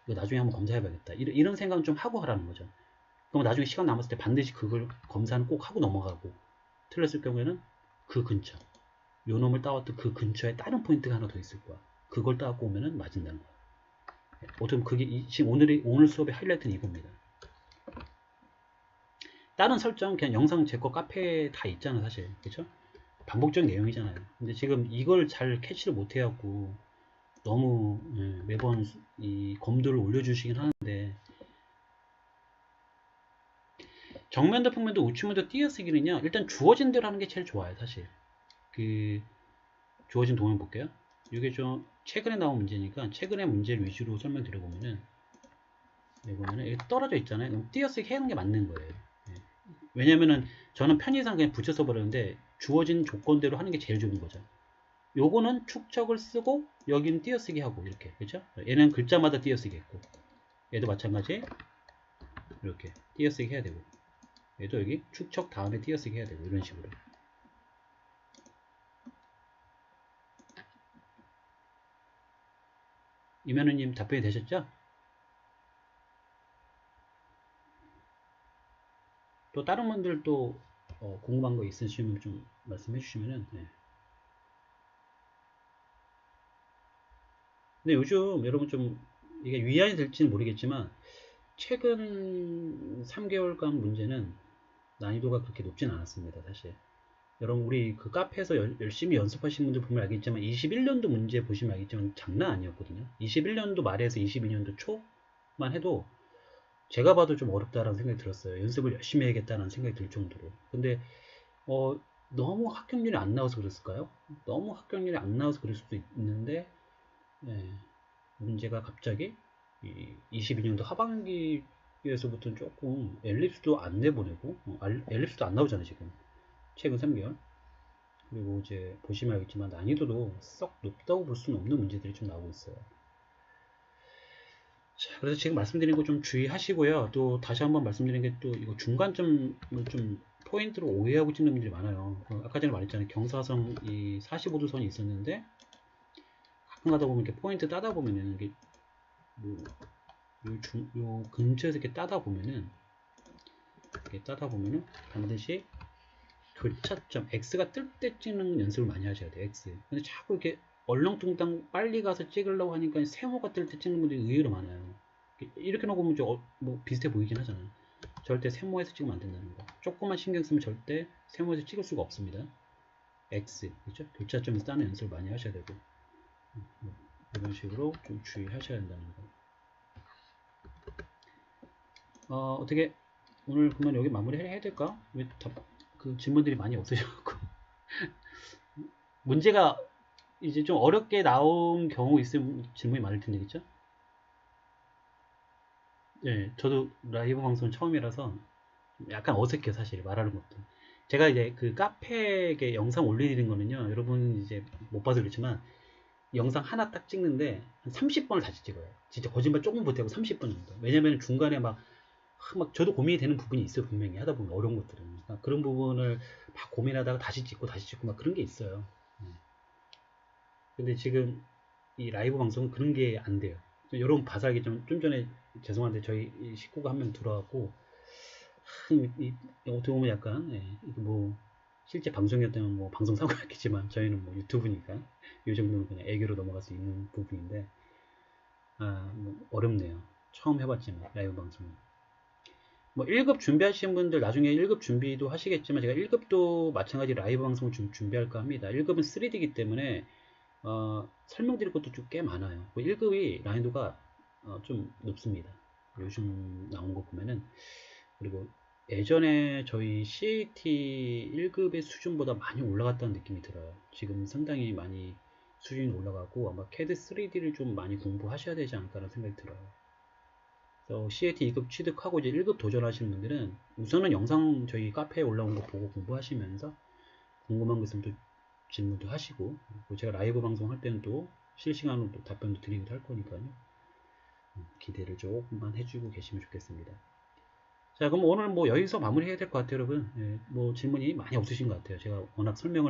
A: 이거 나중에 한번 검사해봐야겠다. 이런 생각 좀 하고 하라는 거죠. 그럼 나중에 시간 남았을 때 반드시 그걸 검사는 꼭 하고 넘어가고, 틀렸을 경우에는 그 근처, 요 놈을 따왔던 그 근처에 다른 포인트가 하나 더 있을 거야. 그걸 따갖고 오면은 맞은다는 거야. 어쩌면 그게 지금 오늘 수업의 하이라이트는 이겁니다. 다른 설정 그냥 영상 제 거 카페에 다 있잖아 사실. 그쵸? 반복적인 내용이잖아요. 근데 지금 이걸 잘 캐치를 못 해갖고 너무 매번 이 검도를 올려주시긴 하는데, 정면도 평면도 우측면도 띄어쓰기는요 일단 주어진 대로 하는 게 제일 좋아요 사실. 그 주어진 도면 볼게요. 이게 좀 최근에 나온 문제니까 최근의 문제를 위주로 설명드려보면은, 여기 보면은 여기 떨어져 있잖아요. 그럼 띄어쓰기 해놓은 게 맞는 거예요. 왜냐면은 저는 편의상 그냥 붙여 써버렸는데 주어진 조건대로 하는 게 제일 좋은 거죠. 요거는 축척을 쓰고 여기는 띄어쓰기 하고 이렇게, 그렇죠? 얘는 글자마다 띄어쓰기 했고 얘도 마찬가지 이렇게 띄어쓰기 해야 되고, 얘도 여기 축척 다음에 띄어쓰기 해야 되고, 이런 식으로. 이면우님 답변이 되셨죠? 또 다른 분들 또 궁금한 거 있으시면 좀 말씀해 주시면은. 근데 요즘 여러분 좀 이게 위안이 될지는 모르겠지만 최근 3개월간 문제는 난이도가 그렇게 높진 않았습니다 사실. 여러분 우리 그 카페에서 열심히 연습하신 분들 보면 알겠지만 21년도 문제 보시면 알겠지만 장난 아니었거든요. 21년도 말에서 22년도 초만 해도 제가 봐도 좀 어렵다라는 생각이 들었어요. 연습을 열심히 해야겠다는 생각이 들 정도로. 근데 너무 합격률이 안 나와서 그랬을까요? 너무 합격률이 안 나와서 그럴 수도 있는데 예, 문제가 갑자기 22년도 하반기에서부터 조금 엘립스도 안 내보내고 엘립스도 안 나오잖아요 지금 최근 3개월. 그리고 이제 보시면 알겠지만 난이도도 썩 높다고 볼 수는 없는 문제들이 좀 나오고 있어요. 자, 그래서 지금 말씀드린 거 좀 주의하시고요. 또 다시 한번 말씀드린 게 또 이거 중간점을 좀 포인트로 오해하고 찍는 분들이 많아요. 아까 전에 말했잖아요. 경사선 이 45도 선이 있었는데 가끔 가다 보면 이렇게 포인트 따다 보면은 이게 요 근처에서 이렇게 따다 보면은 반드시 교차점 X가 뜰 때 찍는 연습을 많이 하셔야 돼요. X. 근데 자꾸 이렇게 얼렁뚱땅 빨리 가서 찍으려고 하니까 세모가 뜰 때 찍는 분들이 의외로 많아요. 이렇게 놓으면 뭐 비슷해 보이긴 하잖아요. 절대 세모에서 찍으면 안 된다는 거. 조금만 신경 쓰면 절대 세모에서 찍을 수가 없습니다. X. 그렇죠? 교차점에서 따는 연습을 많이 하셔야 되고 이런 식으로 좀 주의하셔야 된다는 거. 어떻게 오늘 그러면 여기 마무리해야 될까? 왜 그 질문들이 많이 없으셔갖고 문제가 이제 좀 어렵게 나온 경우 있으면 질문이 많을 텐데 그쵸? 예, 저도 라이브 방송 처음이라서 약간 어색해요 사실 말하는 것도. 제가 이제 그 카페에 영상 올리는 거는요 여러분 이제 못 봐서 그렇지만 영상 하나 딱 찍는데 한 30번을 다시 찍어요. 진짜 거짓말 조금 못하고 30번 정도. 왜냐면 중간에 막 저도 고민이 되는 부분이 있어요. 분명히 하다 보면 어려운 것들은. 그러니까 그런 부분을 막 고민하다가 다시 찍고 막 그런 게 있어요. 근데 지금 이 라이브 방송은 그런 게 안 돼요. 여러분 봐서 좀 전에 죄송한데 저희 식구가 한 명 들어왔고 어떻게 보면 약간 뭐 실제 방송이었다면 뭐 방송 사고였겠지만 저희는 뭐 유튜브니까 이 정도는 그냥 애교로 넘어갈 수 있는 부분인데 뭐 어렵네요. 처음 해봤지만 라이브 방송은. 뭐 1급 준비하시는 분들 나중에 1급 준비도 하시겠지만 제가 1급도 마찬가지 라이브 방송을 좀 준비할까 합니다. 1급은 3D이기 때문에 설명드릴 것도 좀 꽤 많아요. 1급이 난이도가 좀 높습니다. 요즘 나온 거 보면은. 그리고 예전에 저희 CAT 1급의 수준보다 많이 올라갔다는 느낌이 들어요. 지금 상당히 많이 수준이 올라가고 아마 CAD 3D를 좀 많이 공부하셔야 되지 않을까라는 생각이 들어요. CAT 2급 취득하고 이제 1급 도전하시는 분들은 우선은 영상 저희 카페에 올라온 거 보고 공부하시면서 궁금한 거 있으면 또 질문도 하시고 제가 라이브 방송할 때는 또 실시간으로 또 답변도 드리기도 할 거니까요. 기대를 조금만 해주고 계시면 좋겠습니다. 자, 그럼 오늘 뭐 여기서 마무리해야 될 것 같아요, 여러분. 뭐 질문이 많이 없으신 것 같아요. 제가 워낙 설명을